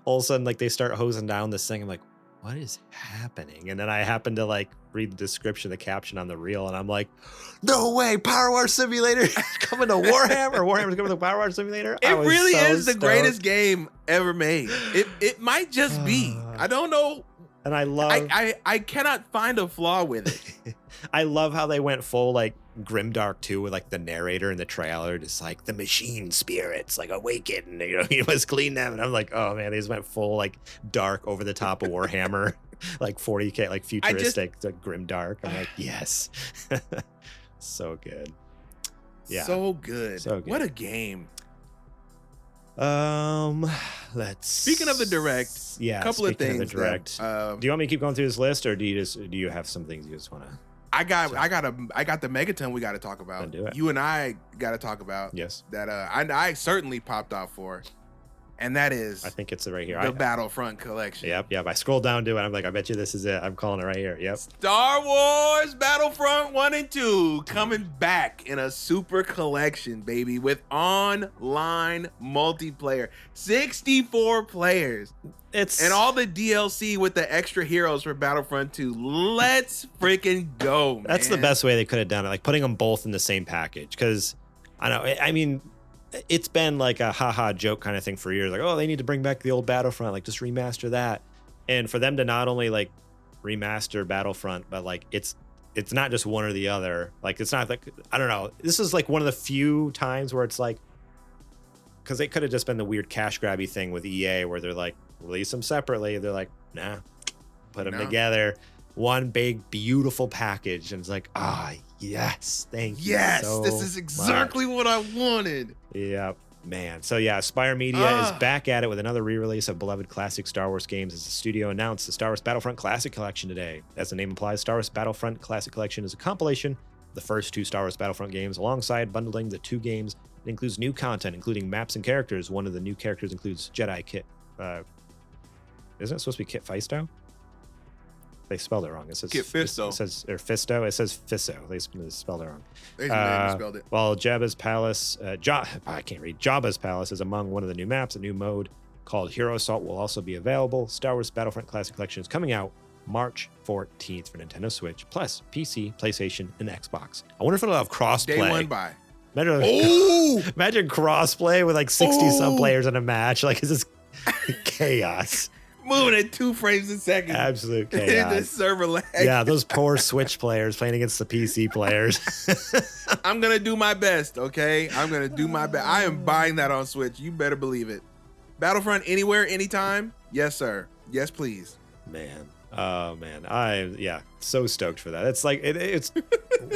all of a sudden, like they start hosing down this thing. I'm like, what is happening? And then I happen to like read the description, the caption on the reel, and I'm like, no way, Power Wash Simulator coming to Warhammer. Warhammer's coming to Power Wash Simulator. It really is the greatest game ever made. It might just be. I don't know. And I love. I cannot find a flaw with it. I love how they went full like grimdark too, with like the narrator in the trailer, just like the machine spirits like awaken. He must clean them, and I'm like, oh man, they just went full like dark over the top of Warhammer, like 40K, like futuristic, like grimdark. I'm like, yes, so good. Yeah, so good. What a game. Speaking of the direct, a couple of things. Of the direct, do you want me to keep going through this list, or do you have some things you just want to? I got the Megaton we got to talk about. Do it. You and I got to talk about. Yes. That I certainly popped off for, and that is. I think it's right here. The Battlefront collection. Yep. I scrolled down to it. I'm like, I bet you this is it. I'm calling it right here. Yep. Star Wars Battlefront 1 and 2 coming back in a super collection, baby, with online multiplayer. 64 players. And all the DLC with the extra heroes for Battlefront 2. Let's freaking go, man. That's the best way they could have done it, like putting them both in the same package. Because I mean, it's been like a haha joke kind of thing for years. Like, oh, they need to bring back the old Battlefront, like just remaster that. And for them to not only like remaster Battlefront, but like it's not just one or the other. Like it's not like, I don't know. This is like one of the few times where it's like, because it could have just been the weird cash grabby thing with EA where they're like, release them separately. They're like, nah, put them together, one big beautiful package, and it's like, Yes, thank you. Yes, so this is exactly what I wanted. Yep, man. So yeah, Spire Media is back at it with another re-release of beloved classic Star Wars games as the studio announced the Star Wars Battlefront Classic Collection today. As the name implies, Star Wars Battlefront Classic Collection is a compilation of the first 2 Star Wars Battlefront games alongside bundling the 2 games. It includes new content, including maps and characters. One of the new characters includes Jedi Kit. Isn't it supposed to be Kit Fisto? They spelled it wrong. It says Kit Fisto. It says or Fisto. It says Fisto. They spelled it wrong. They spelled it. While Jabba's Palace, I can't read. Jabba's Palace is among one of the new maps. A new mode called Hero Assault will also be available. Star Wars Battlefront Classic Collection is coming out March 14th for Nintendo Switch, plus PC, PlayStation, and Xbox. I wonder if it'll have crossplay. Day 1 buy. Imagine crossplay with like 60 some players in a match. Like, is this chaos? Moving at 2 frames a second. Absolute chaos. The server lag. Yeah, those poor Switch players playing against the PC players. I'm going to do my best, okay? I'm going to do my best. I am buying that on Switch. You better believe it. Battlefront anywhere, anytime? Yes, sir. Yes, please. Man. Oh, man. I'm so stoked for that. It's like, it's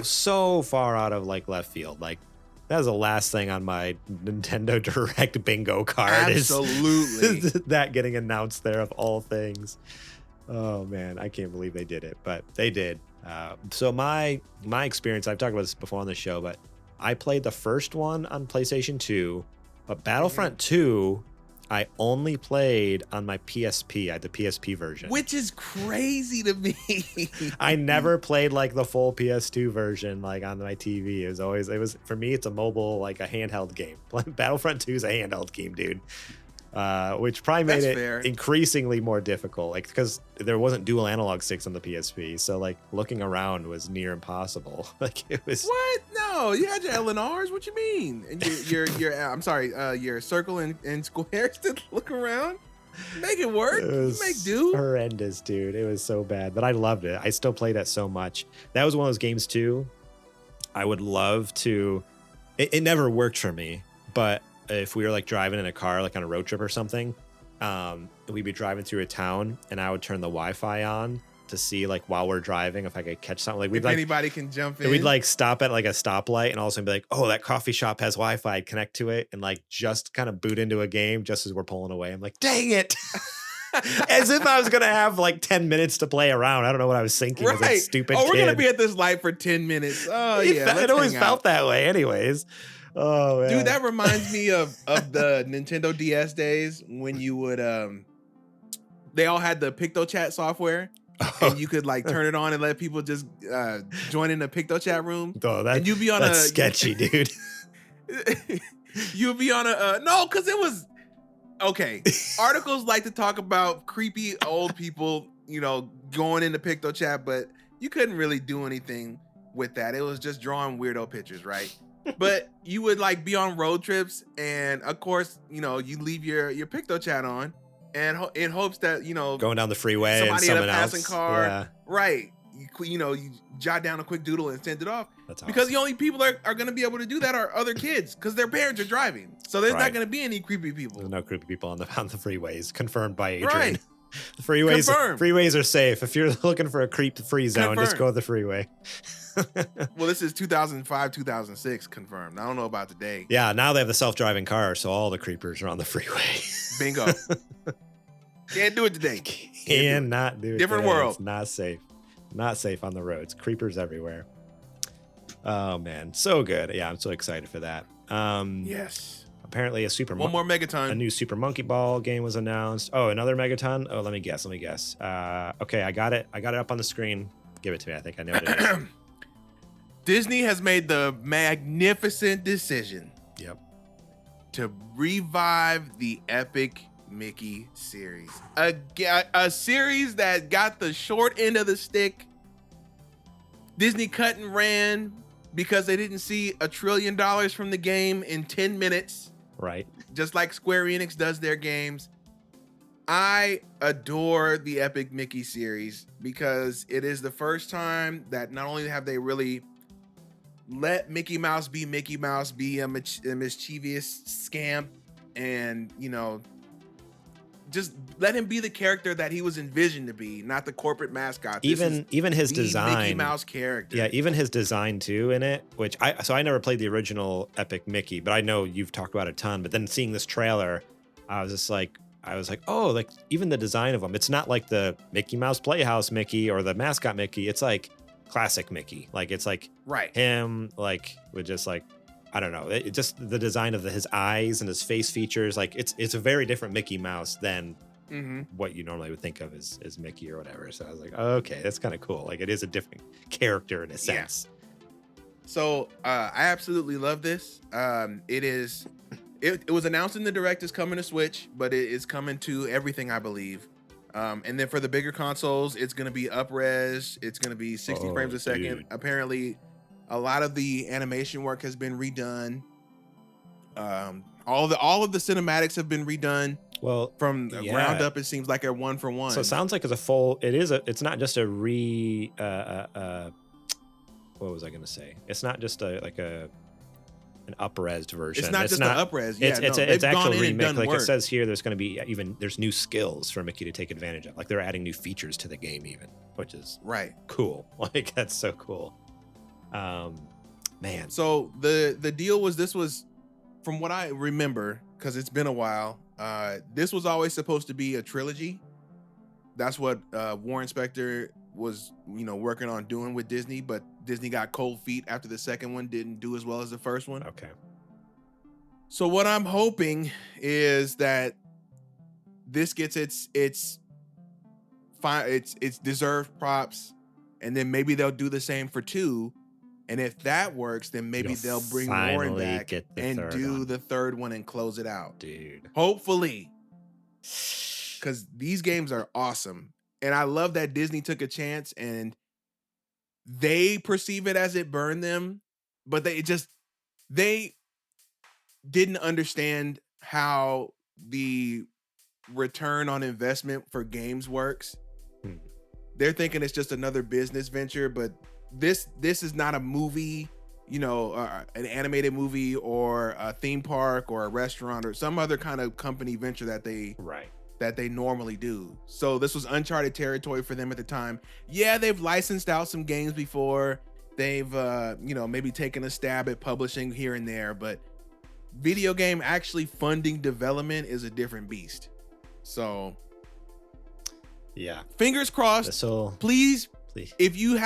so far out of like left field. Like, that was the last thing on my Nintendo Direct bingo card. Absolutely. Is that getting announced there of all things. Oh man, I can't believe they did it, but they did. So my experience, I've talked about this before on the show, but I played the first one on PlayStation 2, but Battlefront 2, I only played on my PSP. I had the PSP version. Which is crazy to me. I never played like the full PS2 version like on my TV. It was for me, it's a mobile, like a handheld game. Battlefront 2 is a handheld game, dude. Which probably made it increasingly more difficult, like because there wasn't dual analog sticks on the PSP, so like looking around was near impossible. Like it was. What? No, you had your L and R's. What you mean? And your I'm sorry, your circle and squares to look around. Make it work. Make do. Horrendous, dude. It was so bad, but I loved it. I still play that so much. That was one of those games too. I would love to. It never worked for me, but if we were like driving in a car, like on a road trip or something, we'd be driving through a town and I would turn the Wi-Fi on to see like while we're driving if I could catch something. Like anybody can jump in. We'd like stop at like a stoplight and all of a sudden be like, oh, that coffee shop has Wi-Fi. I'd connect to it and like just kind of boot into a game just as we're pulling away. I'm like, dang it. As if I was going to have like 10 minutes to play around. I don't know what I was thinking. Right. As a stupid kid. We're going to be at this light for 10 minutes. Oh yeah. It always felt that way anyways. Oh man. Dude, that reminds me of the Nintendo DS days when you would they all had the PictoChat software and you could like turn it on and let people just join in the PictoChat room. Oh, and you'd be on that's sketchy, dude. You'd be on a no, because it was okay. Articles like to talk about creepy old people, you know, going into PictoChat, but you couldn't really do anything with that. It was just drawing weirdo pictures, right? But you would like be on road trips, and of course, you know, you leave your PictoChat on, and in hopes that you know going down the freeway, somebody in a else. passing car, yeah. Right? You know, you jot down a quick doodle and send it off. That's because awesome. the only people are going to be able to do that are other kids because their parents are driving. So there's not going to be any creepy people. There's no creepy people on the freeways. Confirmed by Adrian. Right. The freeways are safe. If you're looking for a creep-free zone, just go to the freeway. Well, this is 2005, 2006 confirmed. I don't know about today. Yeah, now they have the self-driving car, so all the creepers are on the freeway. Bingo. Can't do it today. Cannot do it. Different today. world. It's not safe. Not safe on the roads. Creepers everywhere. Oh man, so good. Yeah, I'm so excited for that. Yes. Apparently one more Megaton. A new Super Monkey Ball game was announced. Oh, another Megaton? Oh, let me guess. Okay, I got it up on the screen. Give it to me. I think I know what it is. Disney has made the magnificent decision to revive the Epic Mickey series. A series that got the short end of the stick. Disney cut and ran because they didn't see $1 trillion from the game in 10 minutes. Right. Just like Square Enix does their games. I adore the Epic Mickey series because it is the first time that not only have they really let Mickey Mouse, be a mischievous scamp and, you know, just let him be the character that he was envisioned to be, not the corporate mascot. Even his design, Mickey Mouse character. Yeah, even his design too in it, which I never played the original Epic Mickey, but I know you've talked about it a ton. But then seeing this trailer, I was like, oh, like even the design of him, it's not like the Mickey Mouse Playhouse Mickey or the mascot Mickey. It's like classic Mickey. Like it's like him, like with just like, I don't know. It just the design of his eyes and his face features, like it's a very different Mickey Mouse than what you normally would think of as Mickey or whatever. So I was like, oh, okay, that's kind of cool. Like it is a different character in a sense. Yeah. So I absolutely love this. It was announced in the direct as coming to Switch, but it is coming to everything, I believe. And then for the bigger consoles, it's going to be up-res. It's going to be 60 frames a second. Dude. Apparently, a lot of the animation work has been redone. All of the cinematics have been redone. Well, from the ground up, it seems like a 1-for-1. So it sounds like it's not just a what was I going to say? It's not just an up-resed version. It's not just an up-res. Yeah, it's actual remake. Like it says here, there's going to be there's new skills for Mickey to take advantage of. Like they're adding new features to the game even, which is cool. Like that's so cool. Man. So the deal was, this was, from what I remember, because it's been a while, this was always supposed to be a trilogy. That's what Warren Spector was, working on doing with Disney, but Disney got cold feet after the second one didn't do as well as the first one. Okay. So what I'm hoping is that this gets its deserved props, and then maybe they'll do the same for 2. And if that works, then maybe they'll bring Warren back and do the third one and close it out. Dude. Hopefully. Because these games are awesome. And I love that Disney took a chance and they perceive it as it burned them, but they didn't understand how the return on investment for games works. They're thinking it's just another business venture, but this is not a movie, an animated movie or a theme park or a restaurant or some other kind of company venture that they normally do. So this was uncharted territory for them at the time. Yeah, they've licensed out some games before. They've maybe taken a stab at publishing here and there, but video game actually funding development is a different beast. So yeah, fingers crossed. Please, if you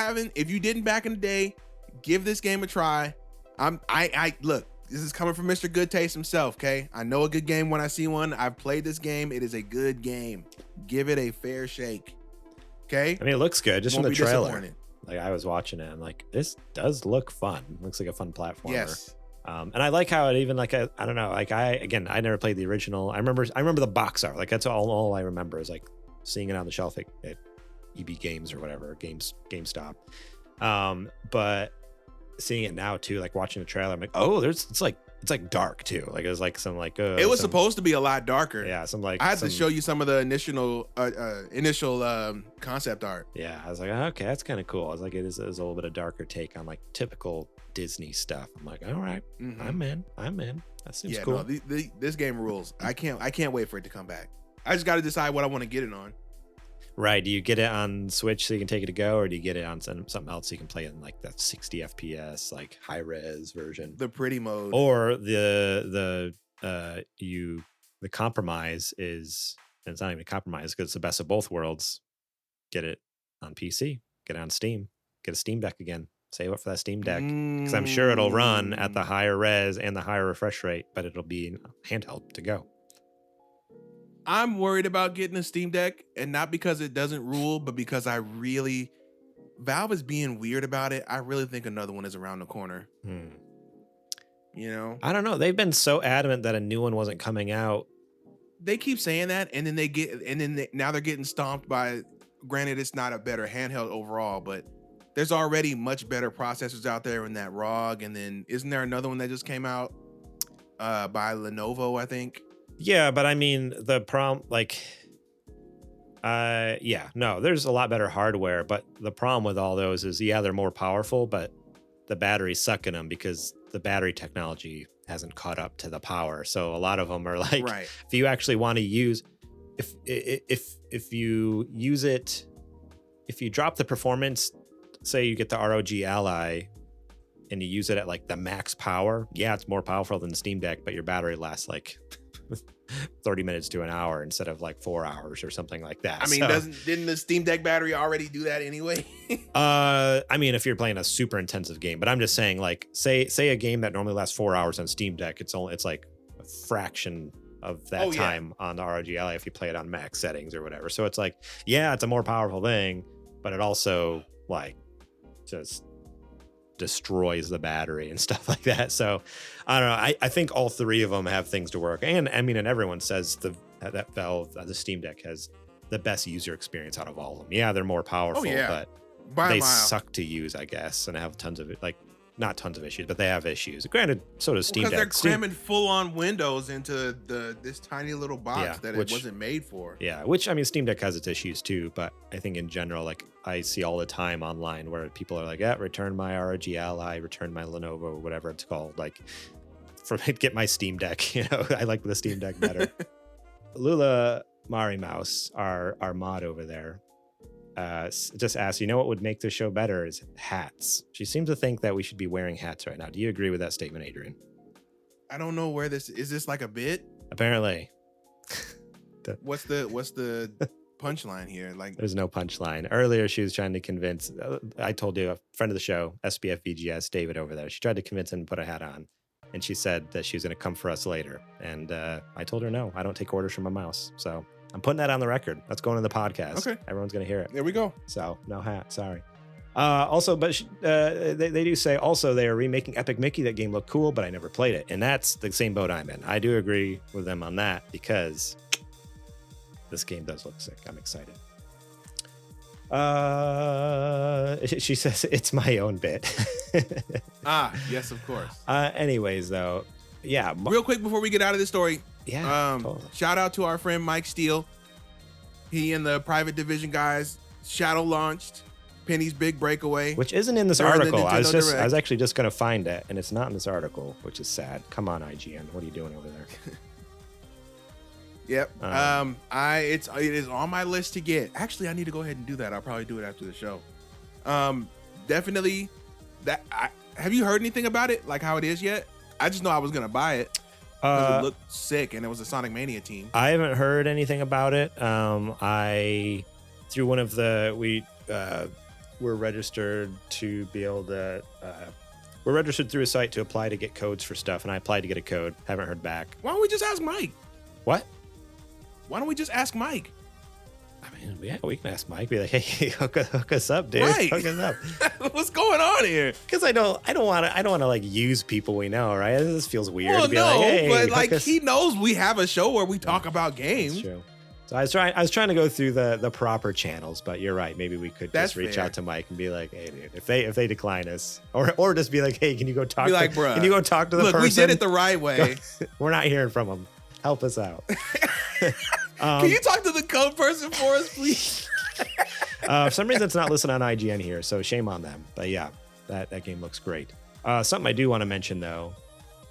didn't back in the day, give this game a try. I look, this is coming from Mr. Good Taste himself, okay? I know a good game when I see one. I've played this game. It is a good game. Give it a fair shake, okay? I mean, it looks good just from the trailer. Like I was watching it, I'm like, this does look fun. It looks like a fun platformer. Yes. And I like how it even I don't know, like I never played the original. I remember the box art. Like that's all I remember is like seeing it on the shelf at EB Games or whatever, GameStop. But seeing it now too, like watching the trailer, I'm like, oh, it's like dark too. Like it was like some like it was supposed to be a lot darker. Yeah, some like I had to show you some of the initial concept art. Yeah, I was like, okay, that's kind of cool. I was like, it is a little bit of darker take on like typical Disney stuff. I'm like, all right, I'm in. That seems cool. No, this game rules. I can't wait for it to come back. I just got to decide what I want to get it on. Right. Do you get it on Switch so you can take it to go, or do you get it on something else so you can play it in like that 60 FPS, like high res version? The pretty mode. Or the compromise is, and it's not even a compromise because it's the best of both worlds. Get it on PC, get it on Steam, get a Steam Deck again. Save up for that Steam Deck because I'm sure it'll run at the higher res and the higher refresh rate, but it'll be handheld to go. I'm worried about getting a Steam Deck, and not because it doesn't rule, but because Valve is being weird about it. I really think another one is around the corner. I don't know. They've been so adamant that a new one wasn't coming out. They keep saying that, and then now they're getting stomped by. Granted, it's not a better handheld overall, but there's already much better processors out there in that ROG. And then isn't there another one that just came out by Lenovo, I think? Yeah, but I mean, the problem, there's a lot better hardware, but the problem with all those is, they're more powerful, but the batteries suck in them because the battery technology hasn't caught up to the power. So a lot of them are like, if you actually want to use, if you use it, if you drop the performance, say you get the ROG Ally and you use it at like the max power, yeah, it's more powerful than the Steam Deck, but your battery lasts like 30 minutes to an hour instead of like 4 hours or something like that. I mean, didn't the Steam Deck battery already do that anyway? I mean, if you're playing a super intensive game, but I'm just saying, like, say a game that normally lasts 4 hours on Steam Deck, it's like a fraction of that time on the ROG Ally if you play it on max settings or whatever. So it's like, yeah, it's a more powerful thing, but it also like just destroys the battery and stuff like that. So I don't know. I think all three of them have things to work. And I mean, and everyone says that Valve, the Steam Deck has the best user experience out of all of them. Yeah, they're more powerful, but they suck to use, I guess, and have tons of it. Like, not tons of issues, but they have issues. Granted, so does Steam Deck. Because they're cramming full-on Windows into this tiny little box that it wasn't made for. Yeah, which, I mean, Steam Deck has its issues too, but I think in general, like, I see all the time online where people are like, yeah, return my ROG Ally, return my Lenovo, whatever it's called. Like, get my Steam Deck. You know, I like the Steam Deck better. Lula Mari Mouse, our mod over there, just asked, you know what would make this show better is hats. She seems to think that we should be wearing hats right now. Do you agree with that statement, Adrian? I don't know where this is. This like a bit? Apparently. What's the punchline here? Like, there's no punchline. Earlier, she was trying to convince. I told you, a friend of the show, SBF VGS, David over there. She tried to convince him to put a hat on, and she said that she was going to come for us later. And I told her no. I don't take orders from a mouse. So I'm putting that on the record. That's going in the podcast. Okay. Everyone's going to hear it. There we go. So no hat. Sorry. Also, but they do say also they are remaking Epic Mickey. That game looked cool, but I never played it. And that's the same boat I'm in. I do agree with them on that because this game does look sick. I'm excited. She says it's my own bit. Yes, of course. Anyways, though, yeah. Real quick before we get out of this story. Yeah. Totally. Shout out to our friend Mike Steele. He and the Private Division guys shadow launched Penny's Big Breakaway, which isn't in this article. I was actually just gonna find it, and it's not in this article, which is sad. Come on, IGN, what are you doing over there? Yep. It is on my list to get. Actually, I need to go ahead and do that. I'll probably do it after the show. Definitely. Have you heard anything about it? Like how it is yet? I just know I was gonna buy it. It looked sick, and it was a Sonic Mania team. I haven't heard anything about it. I through one of the we're registered to be able to. We're registered through a site to apply to get codes for stuff, and I applied to get a code. Haven't heard back. Why don't we just ask Mike? What? Why don't we just ask Mike? I mean, yeah, we can ask Mike. Be like, hey, hook us up, dude. Right. Hook us up. What's going on here? Because I don't want to like use people we know, right? This feels weird. Well, to be like, hey, but like he knows we have a show where we talk about games. That's true. So I was trying to go through the proper channels, but you're right. Maybe we could just reach out to Mike and be like, hey, dude, if they decline us, or just be like, hey, can you go talk? Can you go talk to the person? Look, we did it the right way. We're not hearing from them. Help us out. Can you talk to the code person for us, please? For some reason, it's not listed on IGN here, so shame on them. But yeah, that game looks great. Something I do want to mention, though,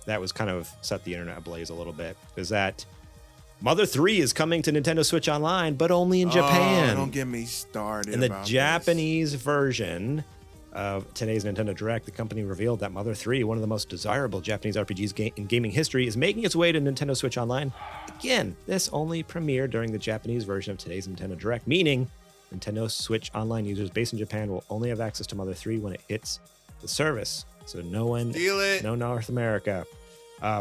that was kind of set the internet ablaze a little bit, is that Mother 3 is coming to Nintendo Switch Online, but only in Japan. Don't get me started. In the Japanese version of today's Nintendo Direct, the company revealed that Mother 3, one of the most desirable Japanese RPGs in gaming history, is making its way to Nintendo Switch Online. Again, this only premiered during the Japanese version of today's Nintendo Direct, meaning Nintendo Switch Online users based in Japan will only have access to Mother 3 when it hits the service. So no North America.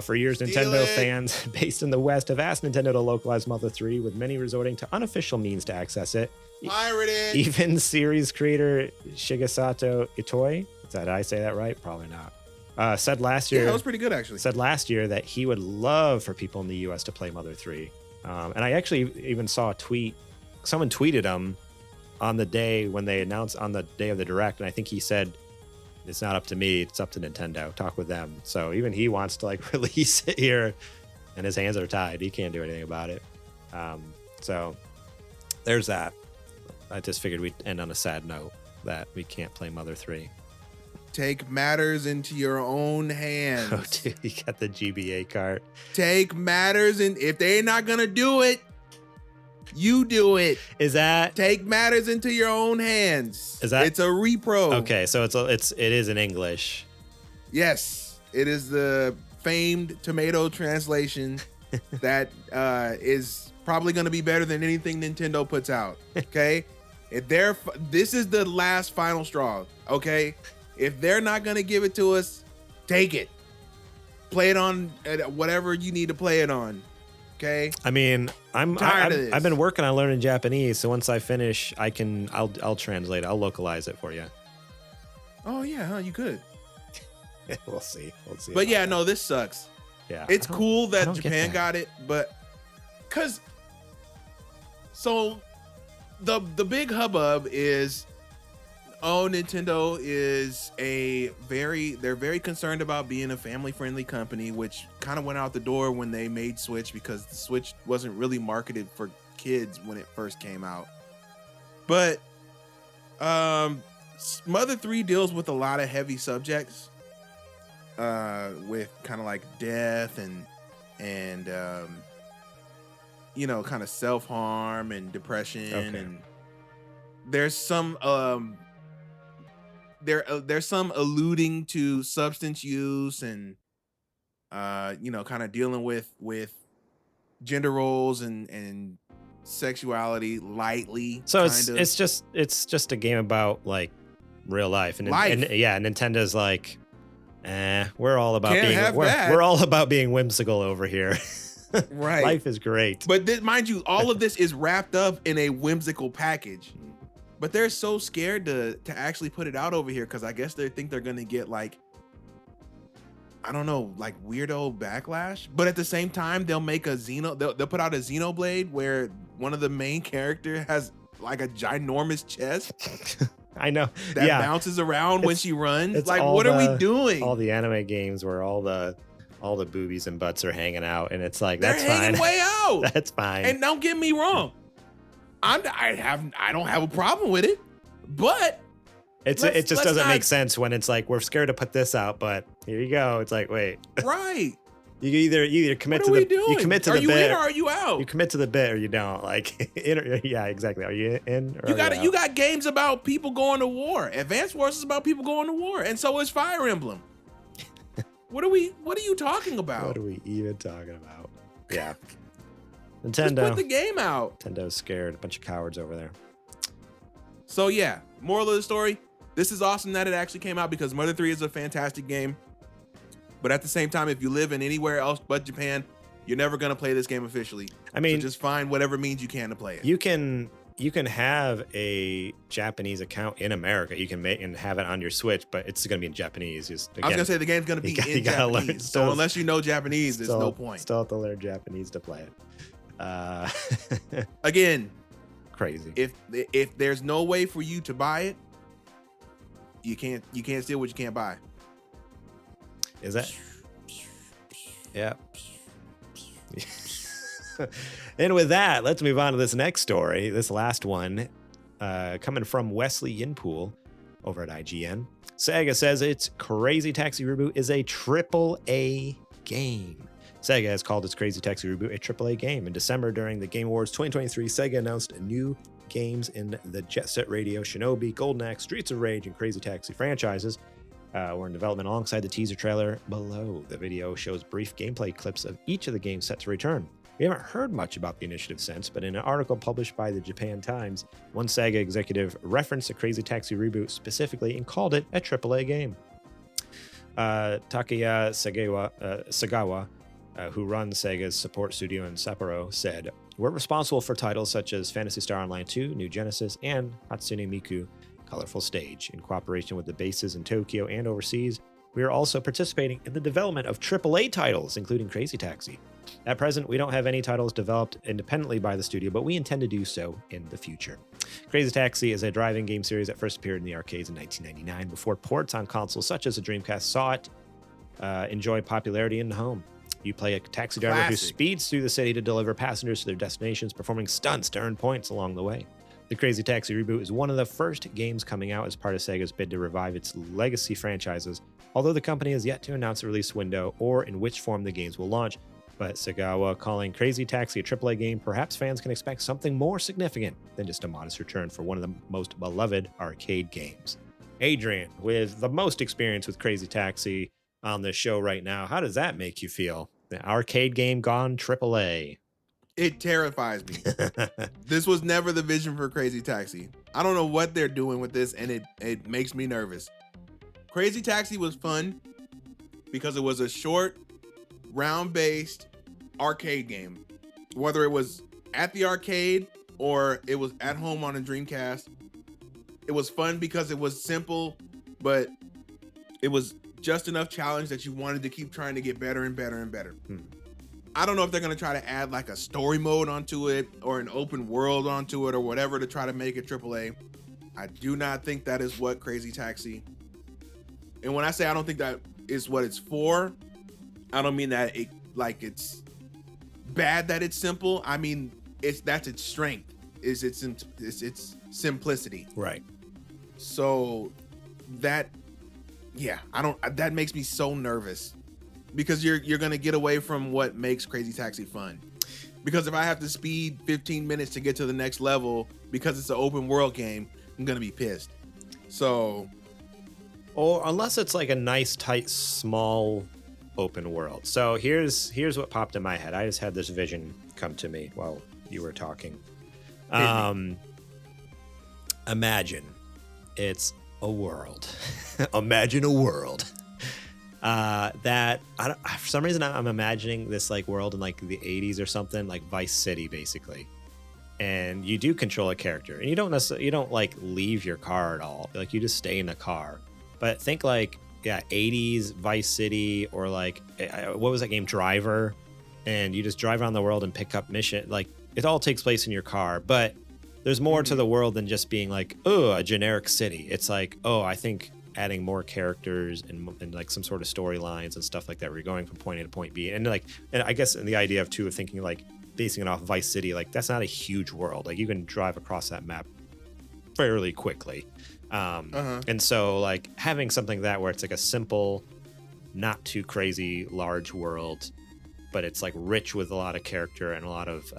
For years, Nintendo fans based in the West have asked Nintendo to localize Mother 3, with many resorting to unofficial means to access it. Pirated. Even series creator Shigesato Itoi, did I say that right? Probably not. Said last year. Yeah, that was pretty good, actually. Said last year that he would love for people in the US to play Mother 3. And I actually even saw a tweet. Someone tweeted him on the day when they announced on the day of the Direct. And I think he said, it's not up to me, it's up to Nintendo. Talk with them. So even he wants to like release it here, and his hands are tied. He can't do anything about it. So there's that. I just figured we'd end on a sad note that we can't play Mother 3. Take matters into your own hands. Oh, dude, you got the GBA cart. Take matters, and if they're not gonna do it, You do it. Is that Take matters into your own hands. Is that- It's a repro. okay? So it is in English. Yes, it is the famed tomato translation that is probably going to be better than anything Nintendo puts out. Okay, this is the last final straw. Okay, if they're not going to give it to us, take it. Play it on whatever you need to play it on. Okay. I mean, Tired of this. I've been working on learning Japanese, so once I finish, I'll translate it. I'll localize it for you. Oh yeah, huh? You could. We'll see. But yeah, no, this sucks. Yeah, It's cool I that don't get Japan that. got it, but so the big hubbub is, oh, Nintendo is they're very concerned about being a family-friendly company, which kind of went out the door when they made Switch, because the Switch wasn't really marketed for kids when it first came out. But Mother 3 deals with a lot of heavy subjects, with kind of like death and you know, kind of self-harm and depression. Okay. And there's some there's some alluding to substance use and you know, kind of dealing with gender roles and sexuality lightly. So kind of. it's just a game about like real life, and Life. yeah, Nintendo's like, we're all about Can't being have we're, that. we're all about being whimsical over here. Right. Life is great. But mind you, all of this is wrapped up in a whimsical package. But they're so scared to actually put it out over here because I guess they think they're gonna get like, I don't know, like weirdo backlash. But at the same time, they'll make a they'll put out a Xenoblade where one of the main character has like a ginormous chest I know. that yeah, bounces around when It's- she runs. it's Like, all what are we the- doing? all the anime games where all the boobies and butts are hanging out, and it's like They're that's hanging fine. way out. That's fine. And don't get me wrong, I don't have a problem with it, but it just let's doesn't not- make sense when it's like we're scared to put this out, but here you go. It's like, wait, right. you either commit What to are we the doing? you commit to are the you bit. in or are you out? You commit to the bit or you don't. Like, yeah, exactly. Are you in? Or You got games about people going to war. Advance Wars is about people going to war, and so is Fire Emblem. What are you talking about? What are we even talking about? Yeah, Just Nintendo. put the game out. Nintendo's scared. A bunch of cowards over there. So yeah, moral of the story: this is awesome that it actually came out because Mother 3 is a fantastic game. But at the same time, if you live in anywhere else but Japan, you're never gonna play this game officially. I mean, so just find whatever means you can to play it. you can have a Japanese account in America. You can make and have it on your Switch, but it's going to be in Japanese. I was gonna say the game's gonna be in gotta learn- Japanese. still- So unless you know Japanese, there's no point. Still have to learn Japanese to play it. Again, Crazy. if there's no way for you to buy it, you can't steal what you can't buy. Is that? Yeah. And with that, let's move on to this next story. This last one, coming from Wesley Yinpool over at IGN. Sega says its Crazy Taxi Reboot is a AAA game. Sega has called its Crazy Taxi Reboot a AAA game. In December, during the Game Awards 2023, Sega announced new games in the Jet Set Radio, Shinobi, Golden Axe, Streets of Rage, and Crazy Taxi franchises. Were in development alongside the teaser trailer below. The video shows brief gameplay clips of each of the games set to return. We haven't heard much about the initiative since, but in an article published by the Japan Times, one Sega executive referenced the Crazy Taxi Reboot specifically and called it a AAA game. Takeya Sagawa, who runs Sega's support studio in Sapporo, said, "We're responsible for titles such as Phantasy Star Online 2, New Genesis, and Hatsune Miku Colorful Stage. In cooperation with the bases in Tokyo and overseas, we are also participating in the development of AAA titles, including Crazy Taxi. At present, we don't have any titles developed independently by the studio, but we intend to do so in the future. Crazy Taxi is a driving game series that first appeared in the arcades in 1999 before ports on consoles such as the Dreamcast saw it enjoy popularity in the home. You play a taxi driver who Classic. speeds through the city to deliver passengers to their destinations, performing stunts to earn points along the way. The Crazy Taxi Reboot is one of the first games coming out as part of Sega's bid to revive its legacy franchises, although the company has yet to announce a release window or in which form the games will launch. But Sagawa calling Crazy Taxi a AAA game, perhaps fans can expect something more significant than just a modest return for one of the most beloved arcade games. Adrian, with the most experience with Crazy Taxi on this show right now, how does that make you feel? The arcade game gone AAA. It terrifies me. This was never the vision for Crazy Taxi. I don't know what they're doing with this, and it makes me nervous. Crazy Taxi was fun because it was a short, round-based arcade game. Whether it was at the arcade or it was at home on a Dreamcast, it was fun because it was simple, but it was just enough challenge that you wanted to keep trying to get better and better and better. I don't know if they're going to try to add like a story mode onto it or an open world onto it or whatever to try to make it AAA. I do not think that is what Crazy Taxi. And when I say I don't think that is what it's for, I don't mean that it's bad that it's simple. I mean that's its strength. Is its simplicity. Right. So that that makes me so nervous. Because you're going to get away from what makes Crazy Taxi fun. Because if I have to speed 15 minutes to get to the next level because it's an open world game, I'm going to be pissed. So, or unless it's like a nice, tight, small open world. So here's what popped in my head. I just had this vision come to me while you were talking. Imagine it's a world. Imagine a world. That for some reason I'm imagining this like world in like the 80s or something, like Vice City basically, and you do control a character and you don't like leave your car at all, like you just stay in the car. But think like 80s Vice City, or like what was that game, Driver, and you just drive around the world and pick up mission. Like it all takes place in your car, but there's more to the world than just being like, oh, a generic city. It's like, oh, I think adding more characters and like some sort of storylines and stuff like that, where you're going from point A to point B, and I guess in the idea of thinking like basing it off Vice City, like that's not a huge world, like you can drive across that map fairly quickly, and so like having something that where it's like a simple, not too crazy large world, but it's like rich with a lot of character and a lot of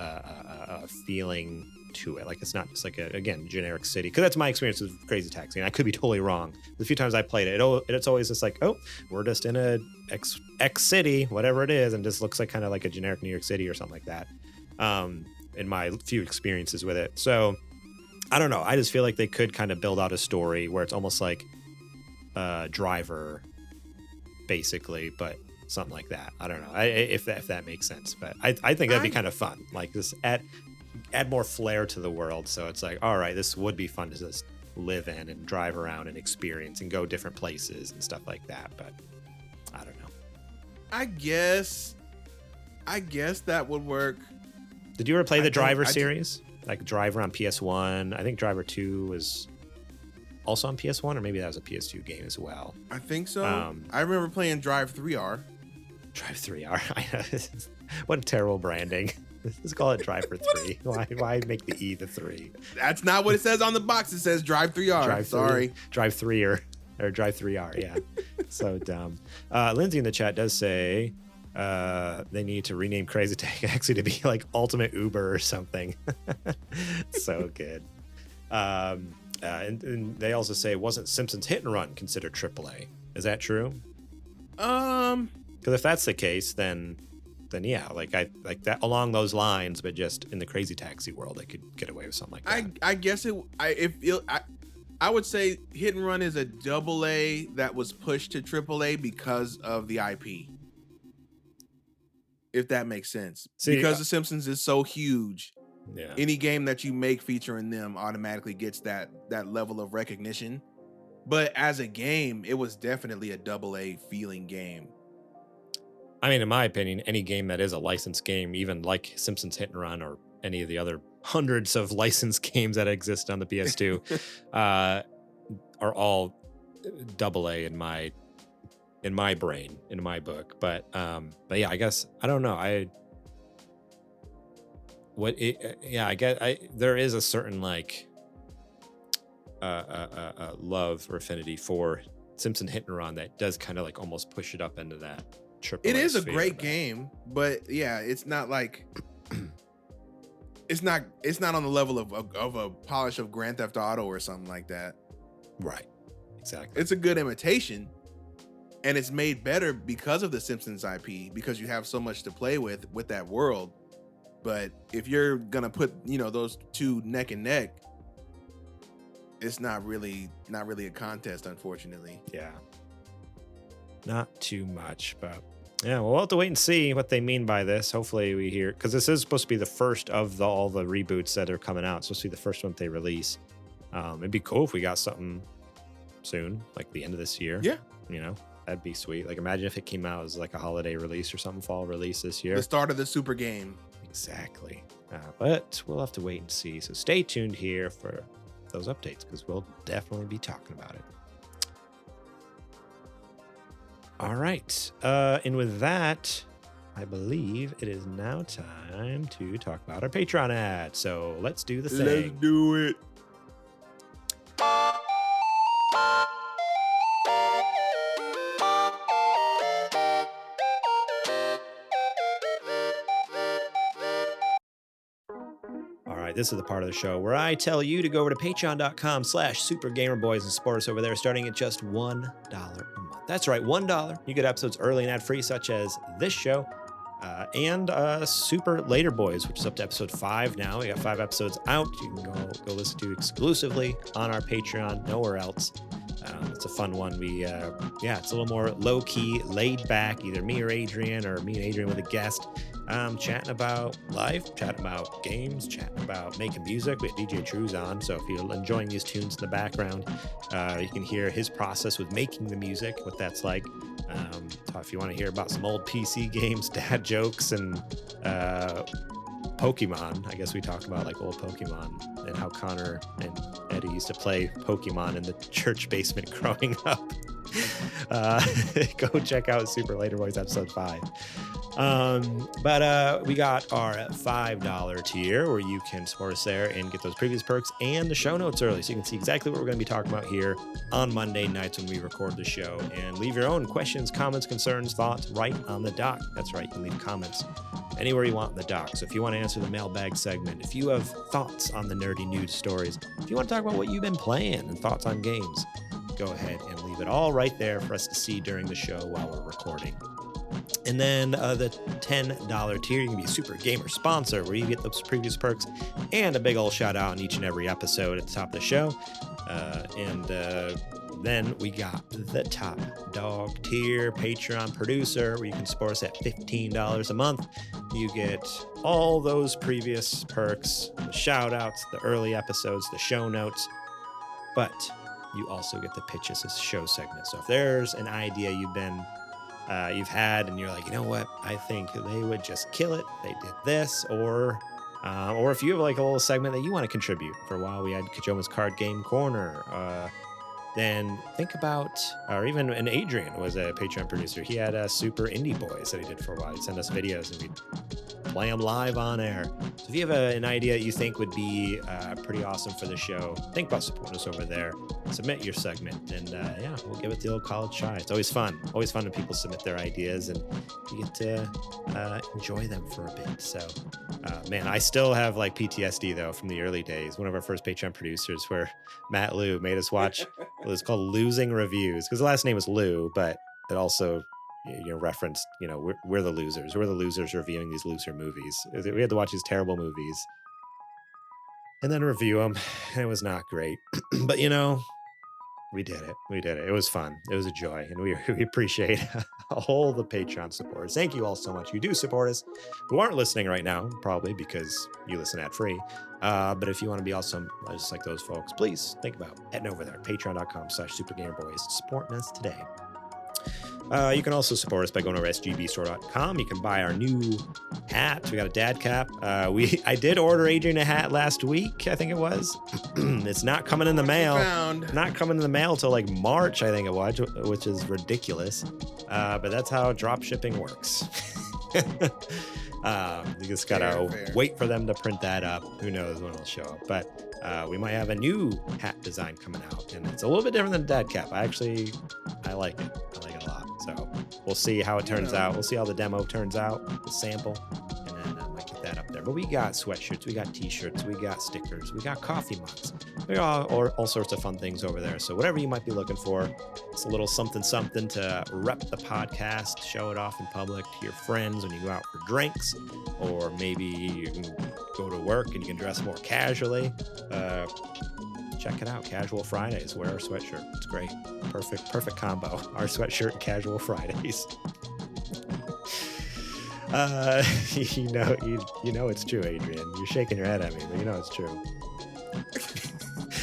feeling to it. Like it's not just like a, again, generic city, because that's my experience with Crazy Taxi, and I could be totally wrong. The few times I played it, it's always just like, oh, we're just in a X city, whatever it is, and just looks like kind of like a generic New York City or something like that, in my few experiences with it. So I don't know, I just feel like they could kind of build out a story where it's almost like Driver basically, but something like that. I don't know if that makes sense, but I think that'd be kind of fun, like just add more flair to the world. So it's like, all right, this would be fun to just live in and drive around and experience and go different places and stuff like that. But I don't know. I guess that would work. Did you ever play the Driver series? Like Driver on PS1? I think Driver 2 was also on PS1, or maybe that was a PS2 game as well. I think so. I remember playing Drive 3R. Drive 3R. What a terrible branding. Let's call it Driver 3. Why make the E the 3? That's not what it says on the box. It says Drive 3R. Sorry. Drive 3R or Drive 3R. Yeah. So dumb. Lindsay in the chat does say they need to rename Crazy Taxi to be like Ultimate Uber or something. So good. And they also say, wasn't Simpsons Hit and Run considered AAA? Is that true? Because if that's the case, then yeah, like that along those lines, but just in the Crazy Taxi world, they could get away with something like that. I guess I would say Hit and Run is a AA that was pushed to AAA because of the IP. If that makes sense. Because The Simpsons is so huge. Yeah. Any game that you make featuring them automatically gets that level of recognition. But as a game, it was definitely a AA feeling game. I mean, in my opinion, any game that is a licensed game, even like Simpsons Hit and Run or any of the other hundreds of licensed games that exist on the PS2, are all AA in my brain, in my book. But yeah, I guess I don't know. I guess there is a certain like love or affinity for Simpson Hit and Run that does kind of like almost push it up into that It is a sphere, great but- game, but yeah, it's not like it's not on the level of a polish of Grand Theft Auto or something like that. Right. Exactly. It's a good imitation, and it's made better because of the Simpsons IP, because you have so much to play with that world. But if you're gonna put, you know, those two neck and neck, it's not really a contest, unfortunately. Yeah. Not too much, but yeah, we'll have to wait and see what they mean by this. Hopefully we hear, because this is supposed to be the first of all the reboots that are coming out. It's supposed to be the first one they release. It'd be cool if we got something soon, like the end of this year. Yeah. You know, that'd be sweet. Like imagine if it came out as like a holiday release or something, fall release this year. The start of the super game. Exactly. But we'll have to wait and see. So stay tuned here for those updates, because we'll definitely be talking about it. All right. And with that, I believe it is now time to talk about our Patreon ad. So let's do the thing. Let's do it. All right, this is the part of the show where I tell you to go over to patreon.com/supergamerboys and support us over there, starting at just $1 a month. That's right, $1. You get episodes early and ad-free, such as this show, and Super Later Boys, which is up to episode 5 now. We got 5 episodes out. You can go listen to exclusively on our Patreon, nowhere else. It's a fun one. It's a little more low-key, laid back, either me or Adrian, or me and Adrian with a guest, chatting about life, chatting about games, chatting about making music. We have DJ Trooz on, so if you're enjoying these tunes in the background, you can hear his process with making the music, what that's like. If you want to hear about some old PC games, dad jokes, and Pokemon, I guess we talk about like old Pokemon and how Connor and Eddie used to play Pokemon in the church basement growing up. Go check out Super Later Boys episode 5. But we got our $5 tier where you can support us there and get those previous perks and the show notes early, so you can see exactly what we're going to be talking about here on Monday nights when we record the show, and leave your own questions, comments, concerns, thoughts right on the doc. That's right, you can leave comments anywhere you want in the doc. So if you want to answer the mailbag segment, if you have thoughts on the nerdy news stories, if you want to talk about what you've been playing and thoughts on games, go ahead and leave it all right there for us to see during the show while we're recording. And then the $10 tier, you can be a Super Gamer sponsor, where you get those previous perks and a big old shout out in each and every episode at the top of the show. Then we got the top dog tier, Patreon producer, where you can support us at $15 a month. You get all those previous perks, the shout outs, the early episodes, the show notes, but you also get the pitches as show segment. So if there's an idea you've had and you're like, you know what, I think they would just kill it, they did this, or if you have like a little segment that you want to contribute. For a while we had Kajoma's Card Game Corner, then think about, or even an Adrian was a Patreon producer. He had Super Indie Boys that he did for a while. He'd send us videos and we'd play them live on air. So if you have an idea that you think would be pretty awesome for the show, think about supporting us over there. Submit your segment, and we'll give it the old college try. It's always fun when people submit their ideas and you get to enjoy them for a bit. So man, I still have like PTSD though from the early days. One of our first Patreon producers, where Matt Liu made us watch, it was called Losing Reviews, because the last name was Liu, but it also referenced, we're the losers. We're the losers reviewing these loser movies. We had to watch these terrible movies and then review them, and it was not great. But we did it. It was fun. It was a joy, and we appreciate all the Patreon supporters. Thank you all so much. You do support us, who aren't listening right now, probably because you listen ad-free. But if you want to be awesome, just like those folks, please think about heading over there, patreon.com/supergamerboys, supporting us today. You can also support us by going over to sgbstore.com. You can buy our new hat. We got a dad cap. I did order Adrian a hat last week, I think it was. It's not coming in the mail. Not coming in the mail till like March, I think it was, which is ridiculous. But that's how drop shipping works. You just gotta wait for them to print that up. Who knows when it'll show up. But we might have a new hat design coming out, and it's a little bit different than a dad cap. I like it. I like it a lot. So We'll see how it turns out. We'll see how the demo turns out, the sample, and then I might get that up there. But we got sweatshirts, we got t-shirts, we got stickers, we got coffee mugs. We got all sorts of fun things over there. So whatever you might be looking for, it's a little something to rep the podcast, show it off in public to your friends when you go out for drinks, or maybe you can go to work and you can dress more casually. Check it out, Casual Fridays. Wear our sweatshirt. It's great. Perfect combo. Our sweatshirt and Casual Fridays. You know it's true, Adrian. You're shaking your head at me, but you know it's true.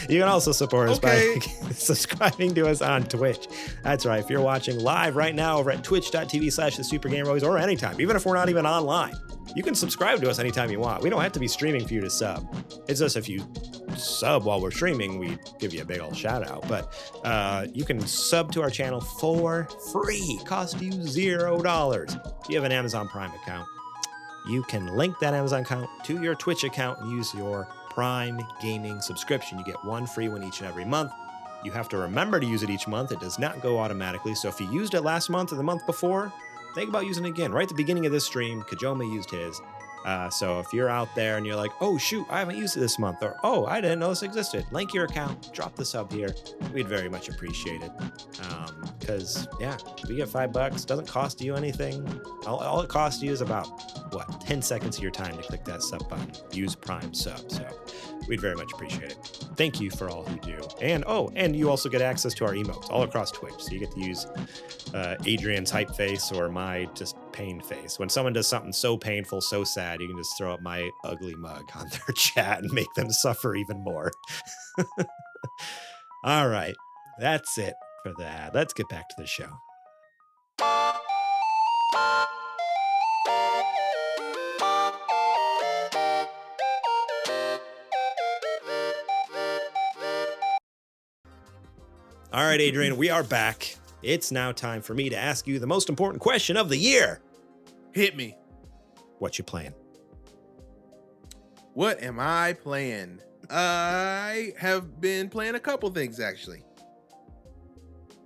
You can also support us by subscribing to us on Twitch. That's right. If you're watching live right now over at twitch.tv/thesupergamerboys, or anytime, even if we're not even online, you can subscribe to us anytime you want. We don't have to be streaming for you to sub. It's just if you sub while we're streaming, we give you a big old shout out. But you can sub to our channel for free. Cost you $0. If you have an Amazon Prime account, you can link that Amazon account to your Twitch account and use your Prime Gaming subscription. You get one free one each and every month. You have to remember to use it each month. It does not go automatically. So if you used it last month or the month before, think about using it again. Right at the beginning of this stream, Kajoma used his. So if you're out there and you're like, oh, shoot, I haven't used it this month, or, oh, I didn't know this existed, link your account, drop the sub here. We'd very much appreciate it. Because, yeah, we get $5. Doesn't cost you anything. All it costs you is about, 10 seconds of your time to click that sub button. Use Prime sub. So we'd very much appreciate it. Thank you for all who do. And you also get access to our emotes all across Twitch. So you get to use Adrian's hype face or my just pain face. When someone does something so painful, so sad, you can just throw up my ugly mug on their chat and make them suffer even more. All right, that's it for that. Let's get back to the show. All right, Adrian, we are back. It's now time for me to ask you the most important question of the year. Hit me. What you playing? What am I playing? I have been playing a couple things, actually.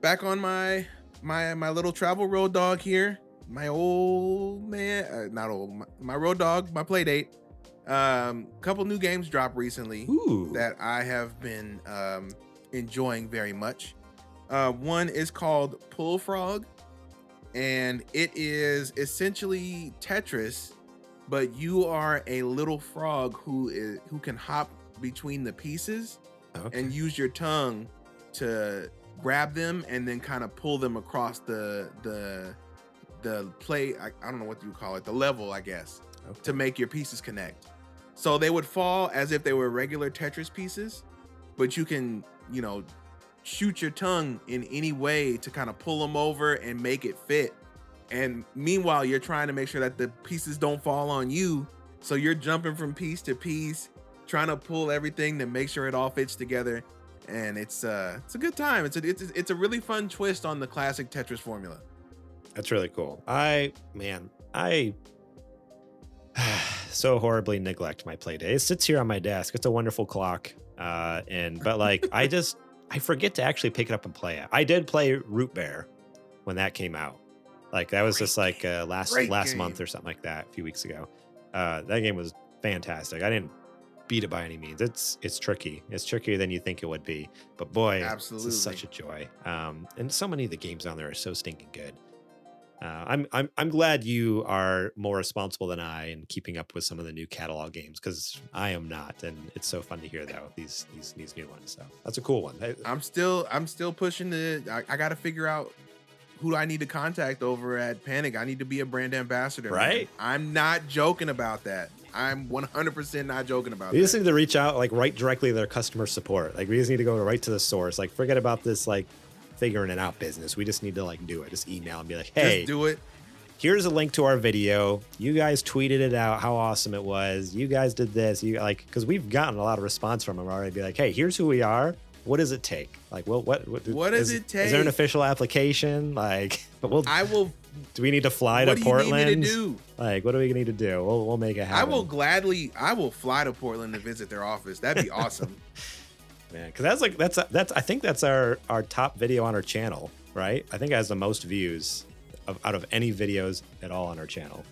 Back on my little travel road dog here. My old man, not old, my road dog, my play date. Couple new games dropped recently. Ooh. That I have been enjoying very much. One is called Bullfrog, and it is essentially Tetris, but you are a little frog who can hop between the pieces and use your tongue to grab them and then kind of pull them across the play. I don't know what you call it, the level, I guess, to make your pieces connect. So they would fall as if they were regular Tetris pieces, but you can, shoot your tongue in any way to kind of pull them over and make it fit. And meanwhile, you're trying to make sure that the pieces don't fall on you. So you're jumping from piece to piece, trying to pull everything to make sure it all fits together. And it's a good time. It's a really fun twist on the classic Tetris formula. That's really cool. I so horribly neglect my play day. It sits here on my desk. It's a wonderful clock. I forget to actually pick it up and play it. I did play Root Bear when that came out. Like that was just like last month or something like that, a few weeks ago. That game was fantastic. I didn't beat it by any means. It's tricky. It's trickier than you think it would be. But boy, absolutely, this is such a joy. And so many of the games on there are so stinking good. I'm glad you are more responsible than I in keeping up with some of the new catalog games, because I am not, and it's so fun to hear though these new ones. So that's a cool one. I'm still pushing I got to figure out who I need to contact over at Panic. I need to be a brand ambassador. Right? Man. I'm not joking about that. I'm 100% not joking about that. We just need to reach out, right directly to their customer support. We just need to go right to the source. Forget about this figuring it out business. We just need to do it. Just email and be like, hey, just do it. Here's a link to our video. You guys tweeted it out, how awesome it was. You guys did this. Because we've gotten a lot of response from them already. Be like, hey, here's who we are. What does it take? What does it take? Is there an official application? I will. Do we need to fly to Portland? What do you need me to do? What do we need to do? We'll make it happen. I will fly to Portland to visit their office. That'd be awesome. Man, because that's I think that's our top video on our channel, right? I think it has the most views out of any videos at all on our channel.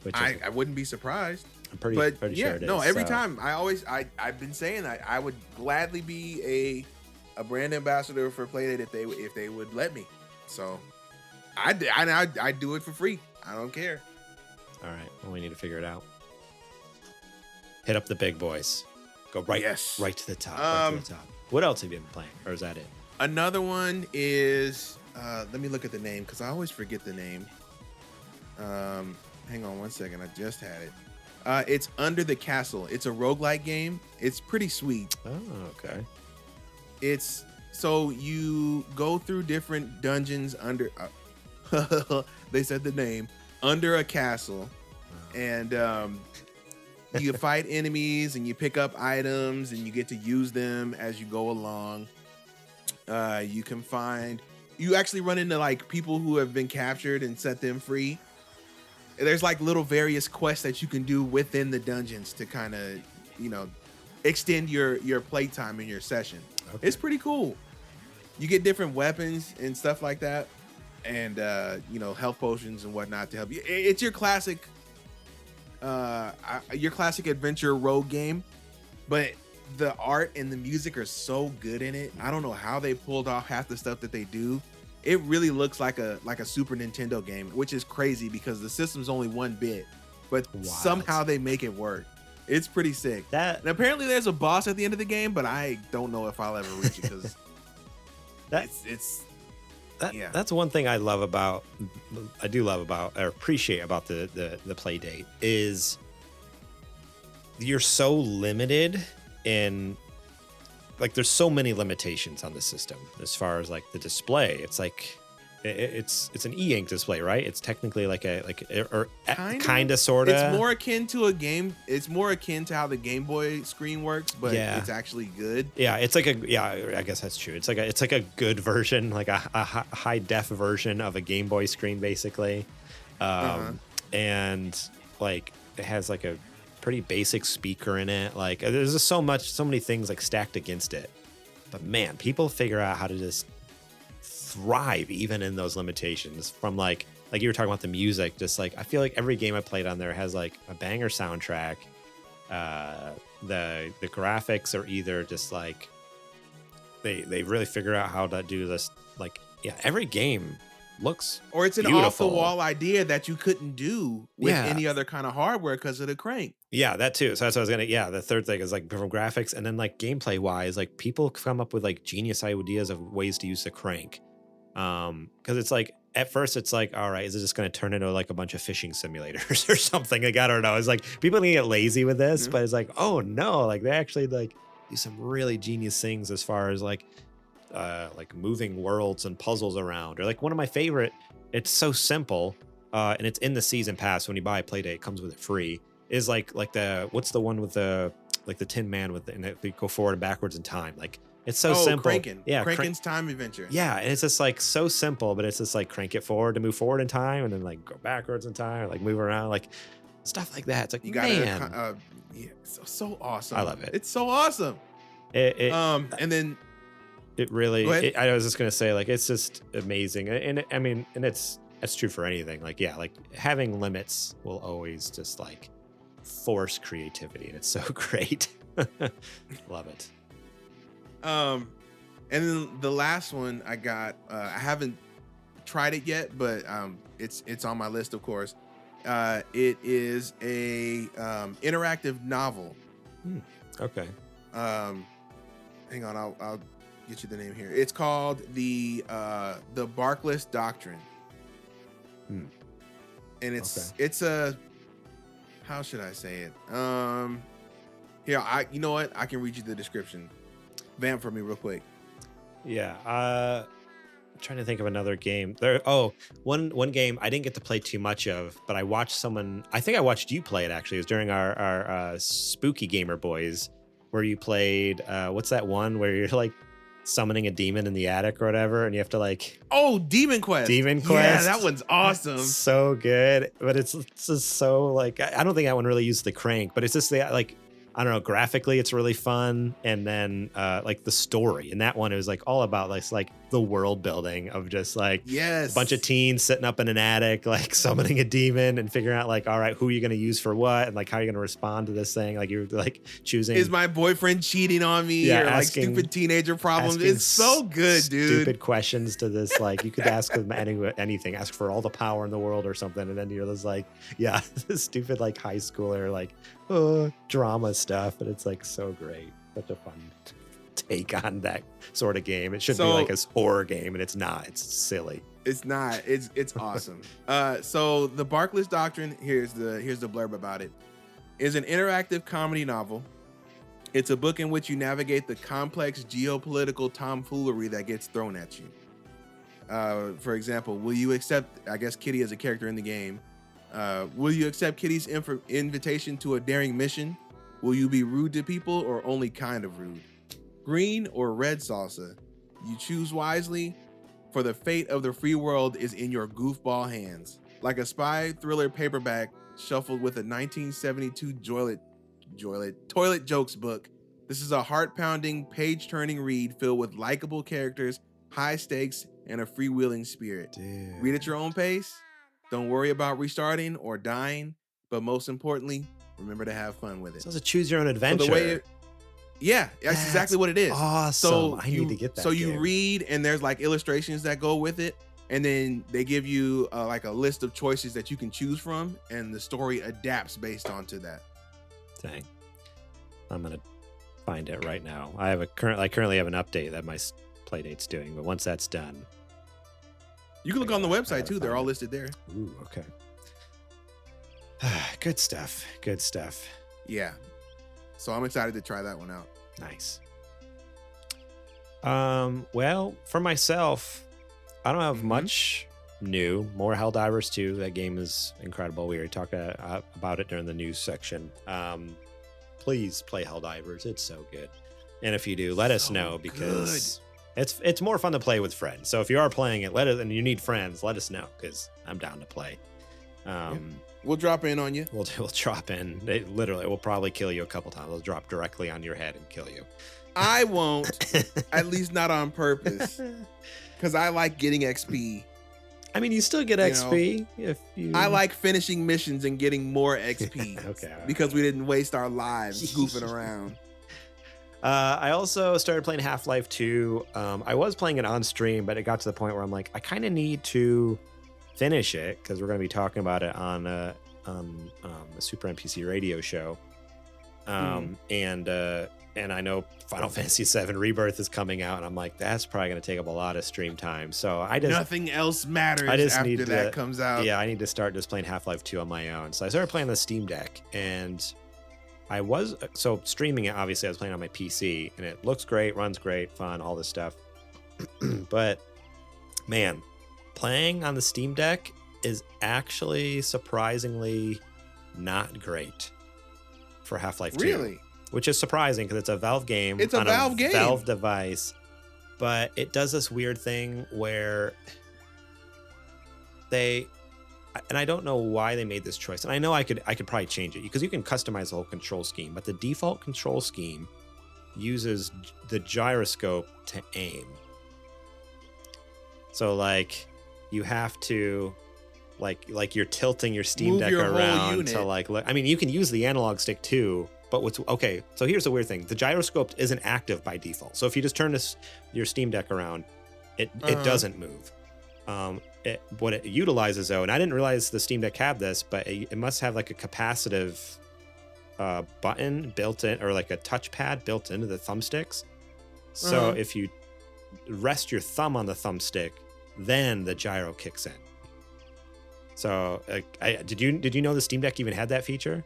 Which is, I wouldn't be surprised. I'm pretty sure it is. No, every time I've been saying I would gladly be a brand ambassador for Playdate if they would let me. So I do it for free. I don't care. All right. Well, we need to figure it out. Hit up the big boys. Go right to the top. Right to the top. What else have you been playing? Or is that it? Another one is let me look at the name because I always forget the name. Hang on one second. I just had it. It's Under the Castle. It's a roguelike game. It's pretty sweet. Oh, okay. It's so you go through different dungeons under they said the name, under a castle, and you fight enemies and you pick up items and you get to use them as you go along. You actually run into like people who have been captured and set them free. There's like little various quests that you can do within the dungeons to kind of, extend your playtime in your session. Okay. It's pretty cool. You get different weapons and stuff like that, and health potions and whatnot to help you. It's your classic adventure rogue game, but the art and the music are so good in it. I don't know how they pulled off half the stuff that they do. It really looks like a Super Nintendo game, which is crazy because the system's only 1 bit, but somehow they make it work. It's pretty sick. And apparently there's a boss at the end of the game, but I don't know if I'll ever reach it because that's one thing I do love about or appreciate about the play date is you're so limited in, like, there's so many limitations on the system as far as like the display. It's like it's an e-ink display, right? It's technically like kind of sort of. It's more akin to a game. It's more akin to how the Game Boy screen works, but it's actually good. Yeah, it's like I guess that's true. It's like a good version, like a high def version of a Game Boy screen, basically. And like it has like a pretty basic speaker in it. Like there's just so many things like stacked against it. But man, people figure out how to just thrive even in those limitations. From like you were talking about the music, just like I feel like every game I played on there has like a banger soundtrack. The graphics are either just like they really figure out how to do this. Like every game looks or it's an beautiful. Off the wall idea that you couldn't do with any other kind of hardware because of the crank. Yeah, that too. So that's what I was gonna. The third thing is like from graphics, and then like gameplay wise, like people come up with like genius ideas of ways to use the crank. Because it's like at first it's like, all right, is it just going to turn into like a bunch of fishing simulators or something? Like I don't know. It's like people can get lazy with this, but it's like, oh no, like they actually like do some really genius things as far as like moving worlds and puzzles around. Or like one of my favorite, it's so simple, and it's in the season pass. When you buy a Playdate, it comes with it free. Is like what's the one with the Tin Man with and they go forward and backwards in time, like. It's so simple. Crankin'. Yeah, Crankin's Time Adventure. Yeah, and it's just like so simple, but it's just like crank it forward to move forward in time, and then like go backwards in time, or like move around, like stuff like that. It's like, man, so awesome. I love it. It's so awesome. And then it really. I was just gonna say, like, it's just amazing, and I mean, and it's true for anything. Like, like having limits will always just like force creativity, and it's so great. Love it. And then the last one I got, I haven't tried it yet, but it's on my list, of course. It is a interactive novel. Okay. Hang on, I'll get you the name here. It's called the Barkless Doctrine. And it's a, how should I say it? Here, you know what? I can read you the description. Vamp for me real quick. I'm trying to think of another game. One game I didn't get to play too much of, but I watched someone. I think I watched you play it actually. It was during our Spooky Gamer Boys, where you played. What's that one where you're like summoning a demon in the attic or whatever, and you have to like. Oh, Demon Quest. Yeah, that one's awesome. So good, but it's just so like I don't think that one really used the crank, but it's just like. I don't know, graphically it's really fun, and then like the story in that one, it was like all about like the world building of just like Yes. a bunch of teens sitting up in an attic, like summoning a demon and figuring out like, all right, who are you going to use for what? And like, how are you going to respond to this thing? Like you're like choosing. Is my boyfriend cheating on me? Yeah, or like asking- stupid teenager problems. It's so good, dude. Stupid questions to this. Like you could ask them anything, ask for all the power in the world or something. And then you're just like, yeah, this stupid like high schooler, like drama stuff. But it's like so great. Such a fun take on that sort of game. It should be like a horror game, and it's not. It's silly. It's not. It's awesome. So the Barkless Doctrine, here's the blurb about it, is an interactive comedy novel. It's a book in which you navigate the complex geopolitical tomfoolery that gets thrown at you. For example, will you accept, I guess Kitty is a character in the game, will you accept Kitty's invitation to a daring mission? Will you be rude to people or only kind of rude? Green or red salsa? You choose wisely, for the fate of the free world is in your goofball hands. Like a spy thriller paperback shuffled with a 1972 toilet jokes book, this is a heart-pounding, page-turning read filled with likable characters, high stakes, and a freewheeling spirit. Dude. Read at your own pace. Don't worry about restarting or dying, but most importantly, remember to have fun with it. So it's a choose your own adventure. So the way yeah, that's exactly what it is. Awesome. So I need to get that. So you game. read, and there's like illustrations that go with it, and then they give you like a list of choices that you can choose from, and the story adapts based onto that. Dang. I'm gonna find it right now. I currently have an update that my playdate's doing, but once that's done, you can look on the website too. They're all listed there. Ooh, okay. Good stuff. Good stuff. Yeah. So I'm excited to try that one out. Nice. Well, for myself, I don't have much new. More Helldivers 2. That game is incredible. We already talked about it during the news section. Please play Helldivers. It's so good. And if you do, let us know, because it's more fun to play with friends. So if you are playing it, and you need friends, let us know, because I'm down to play. We'll drop in on you. We'll drop in. We'll probably kill you a couple times. We'll drop directly on your head and kill you. I won't, at least not on purpose, because I like getting XP. I mean, you still get XP if you. I like finishing missions and getting more XP. Okay. Because we didn't waste our lives goofing around. I also started playing Half-Life 2. I was playing it on stream, but it got to the point where I'm like, I kind of need to finish it, because we're going to be talking about it on the Super NPC radio show. And I know Final Fantasy VII Rebirth is coming out, and I'm like, that's probably going to take up a lot of stream time. So nothing else matters after that comes out. Yeah, I need to start just playing Half-Life 2 on my own. So I started playing the Steam Deck, and I was streaming it. Obviously, I was playing on my PC, and it looks great, runs great, fun, all this stuff. But man, playing on the Steam Deck is actually surprisingly not great for Half-Life 2. Really? Which is surprising, because it's a Valve game. It's a Valve game. Valve device. But it does this weird thing where and I don't know why they made this choice. And I know I could probably change it, because you can customize the whole control scheme, but the default control scheme uses the gyroscope to aim. So like you have to like you're tilting your Steam Deck around to like look. I mean, you can use the analog stick too, but so here's the weird thing. The gyroscope isn't active by default. So if you just turn your Steam Deck around, it doesn't move. What it utilizes though, and I didn't realize the Steam Deck had this, but it must have like a capacitive button built in, or like a touchpad built into the thumbsticks. So if you rest your thumb on the thumbstick, then the gyro kicks in. So did you know the Steam Deck even had that feature?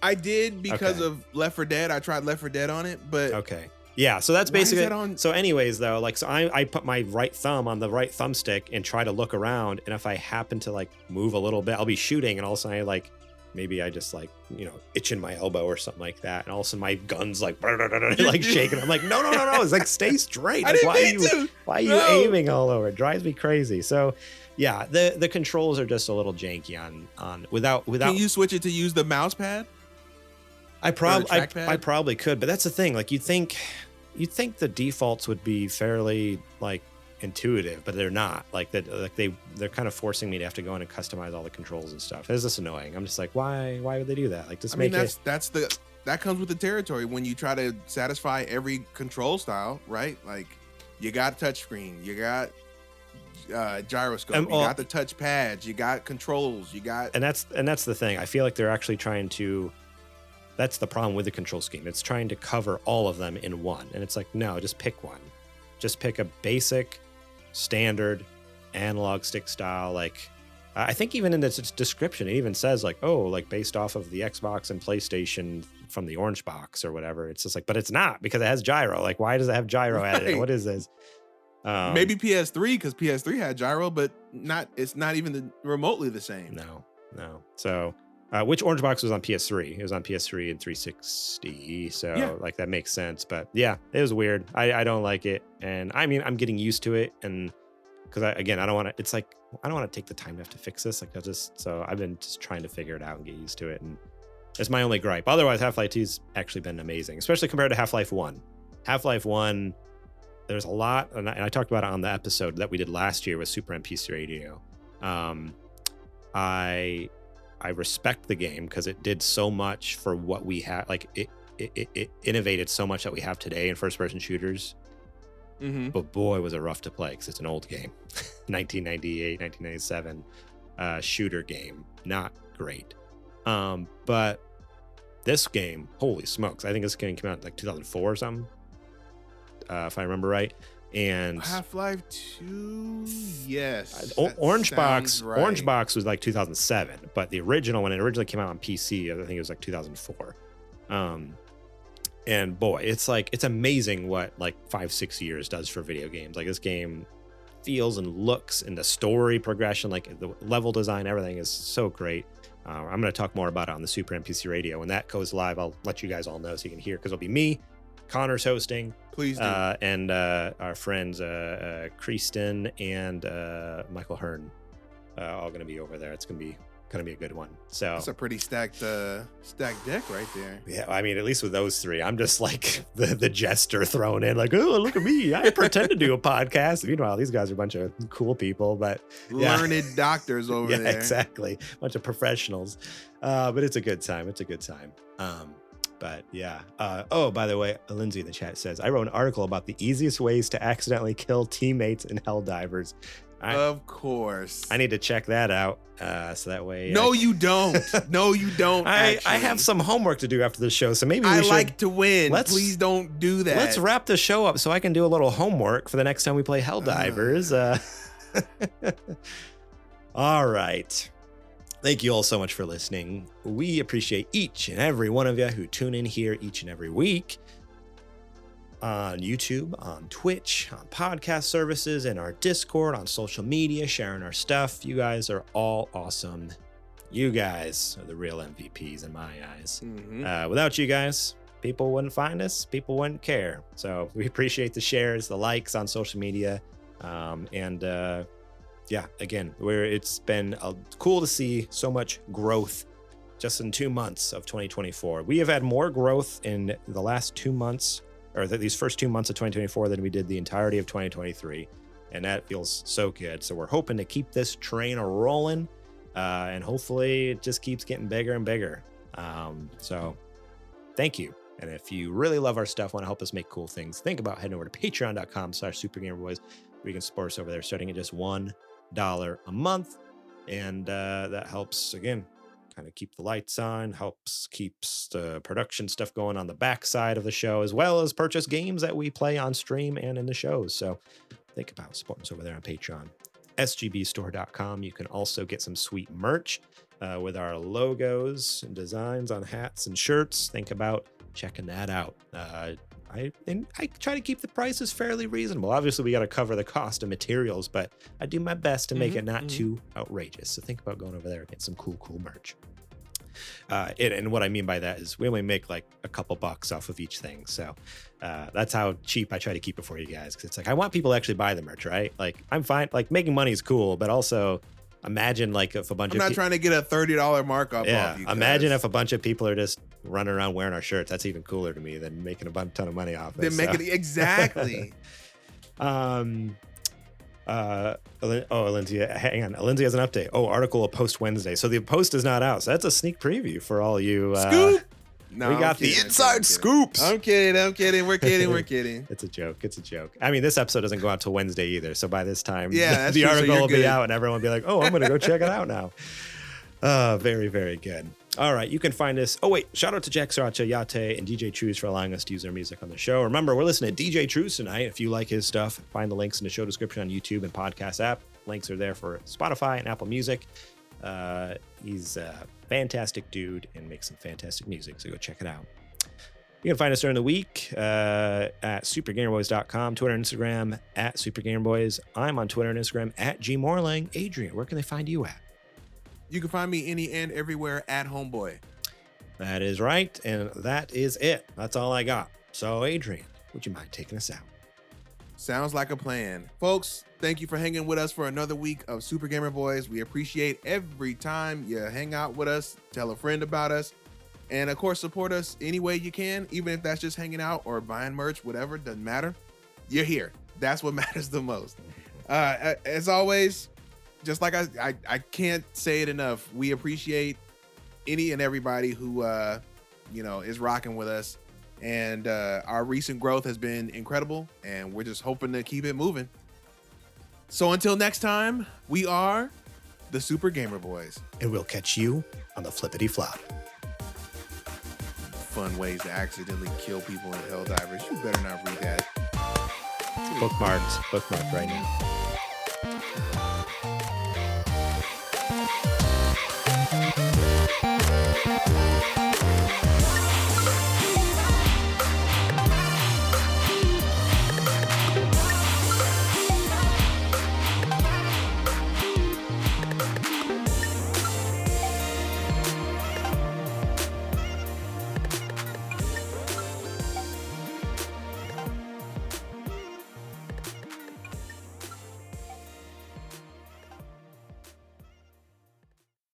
I did, because of Left 4 Dead. I tried Left 4 Dead on it, but okay. Yeah, so that's basically so anyways though, like, so I put my right thumb on the right thumbstick and try to look around, and if I happen to like move a little bit, I'll be shooting, and all of a sudden maybe I just like, itching my elbow or something like that, and all of a sudden my gun's like like shaking. I'm like, no, it's like, stay straight. Like, why are you aiming all over? It drives me crazy. So yeah, the controls are just a little janky on without. Can you switch it to use the mouse pad? I probably could, but that's the thing. Like, you'd think you'd think the defaults would be fairly like intuitive, but they're not. Like that, like they're kind of forcing me to have to go in and customize all the controls and stuff. It's just annoying. I'm just like, why would they do that? Like, just that comes with the territory when you try to satisfy every control style, right? Like, you got touchscreen, you got gyroscope, you got the touch pads, you got controls, you got, and that's the thing. I feel like they're actually trying to. That's the problem with the control scheme. It's trying to cover all of them in one, and it's like, no, just pick one. Just pick a basic, standard analog stick style. Like, I think even in its description, it even says like, oh, like based off of the Xbox and PlayStation from the orange box or whatever. It's just like, but it's not, because it has gyro. Like, why does it have gyro added? What is this? Maybe PS3, because PS3 had gyro, but it's not even remotely the same. No. So, which orange box was on PS3? It was on PS3 and 360. So yeah. Like that makes sense. But yeah, it was weird. I don't like it. And I mean, I'm getting used to it. And because I don't want to, it's like, I don't want to take the time to have to fix this. Like so I've been just trying to figure it out and get used to it. And it's my only gripe. Otherwise, Half-Life 2's actually been amazing, especially compared to Half-Life 1. Half-Life 1, there's a lot, and I talked about it on the episode that we did last year with Super NPC Radio. I respect the game because it did so much for what we had. Like it innovated so much that we have today in first-person shooters. Mm-hmm. But boy, was it rough to play because it's an old game, 1998, 1997 shooter game, not great. But this game, holy smokes! I think this game came out in like 2004 or something. If I remember right. And Half-Life 2, yes. Orange Box was like 2007, but the original, when it originally came out on PC, I think it was like 2004. And boy, it's amazing what like 5-6 years does for video games. Like, this game feels and looks, and the story progression, like the level design, everything is so great. I'm going to talk more about it on the Super NPC Radio. When that goes live, I'll let you guys all know so you can hear, because it'll be me, Connor's hosting. Please do. And our friends Kristen and Michael Hearn all going to be over there. It's going to be a good one. So that's a pretty stacked deck right there. Yeah, I mean, at least with those three, I'm just like the jester thrown in, like, oh, look at me, I pretend to do a podcast. Meanwhile, these guys are a bunch of cool people, but learned doctors over there. Yeah, exactly, a bunch of professionals. But it's a good time. But yeah. Oh, by the way, Lindsay in the chat says, I wrote an article about the easiest ways to accidentally kill teammates in Helldivers. Of course. I need to check that out. So that way. No, you don't. No, you don't. I have some homework to do after the show. So maybe we should. I like to win. Please don't do that. Let's wrap the show up so I can do a little homework for the next time we play Helldivers. All right. Thank you all so much for listening. We appreciate each and every one of you who tune in here each and every week on YouTube, on Twitch, on podcast services, in our Discord, on social media, sharing our stuff. You guys are all awesome. You guys are the real MVPs in my eyes. Mm-hmm. Without you guys, people wouldn't find us. People wouldn't care. So we appreciate the shares, the likes on social media, yeah, again, it's been cool to see so much growth just in 2 months of 2024. We have had more growth in the last 2 months, or these first 2 months of 2024, than we did the entirety of 2023. And that feels so good. So we're hoping to keep this train rolling, and hopefully it just keeps getting bigger and bigger. So thank you. And if you really love our stuff, want to help us make cool things, think about heading over to patreon.com/supergamerboys, where you can support us over there, starting at just $1 a month. And that helps, again, kind of keep the lights on, keeps the production stuff going on the backside of the show, as well as purchase games that we play on stream and in the shows. So think about supporting us over there on Patreon. sgbstore.com. You can also get some sweet merch with our logos and designs on hats and shirts. Think about checking that out. I try to keep the prices fairly reasonable. Obviously, we got to cover the cost of materials, but I do my best to make it not too outrageous. So think about going over there and get some cool merch. And what I mean by that is we only make like a couple bucks off of each thing. So that's how cheap I try to keep it for you guys. Because it's like, I want people to actually buy the merch, right? Like, I'm fine. Like, making money is cool, but also imagine like if a bunch I'm not trying to get a $30 markup off you guys. Imagine if a bunch of people are just running around wearing our shirts. That's even cooler to me than making a ton of money off it. They're making exactly. Lindsay, hang on. Lindsay has an update. Article will post Wednesday. So the post is not out. So that's a sneak preview for all you. Scoop. No, we got the inside scoops. I'm kidding. We're kidding. It's a joke. I mean, this episode doesn't go out till Wednesday either. So by this time, yeah, the article will be out and everyone will be like, oh, I'm going to go check it out now. Very, very good. All right. You can find us. Oh, wait. Shout out to Jack Sriracha, Yate, and DJ Trooz for allowing us to use their music on the show. Remember, we're listening to DJ Trooz tonight. If you like his stuff, find the links in the show description on YouTube and podcast app. Links are there for Spotify and Apple Music. He's a fantastic dude and makes some fantastic music, so go check it out. You can find us during the week at supergamerboys.com, Twitter and Instagram at supergamerboys. I'm on Twitter and Instagram at gmorlang. Adrian, where can they find you at? You can find me any and everywhere at Homeboy. That is right, and that is it. That's all I got. So, Adrian, would you mind taking us out? Sounds like a plan. Folks, thank you for hanging with us for another week of Super Gamer Boys. We appreciate every time you hang out with us, tell a friend about us, and of course, support us any way you can, even if that's just hanging out or buying merch, whatever, doesn't matter. You're here. That's what matters the most. As always, just like I can't say it enough, we appreciate any and everybody who, is rocking with us. And our recent growth has been incredible, and we're just hoping to keep it moving. So until next time, we are the Super Gamer Boys. And we'll catch you on the flippity flop. Fun ways to accidentally kill people in Helldivers. You better not read that. Bookmarked right now.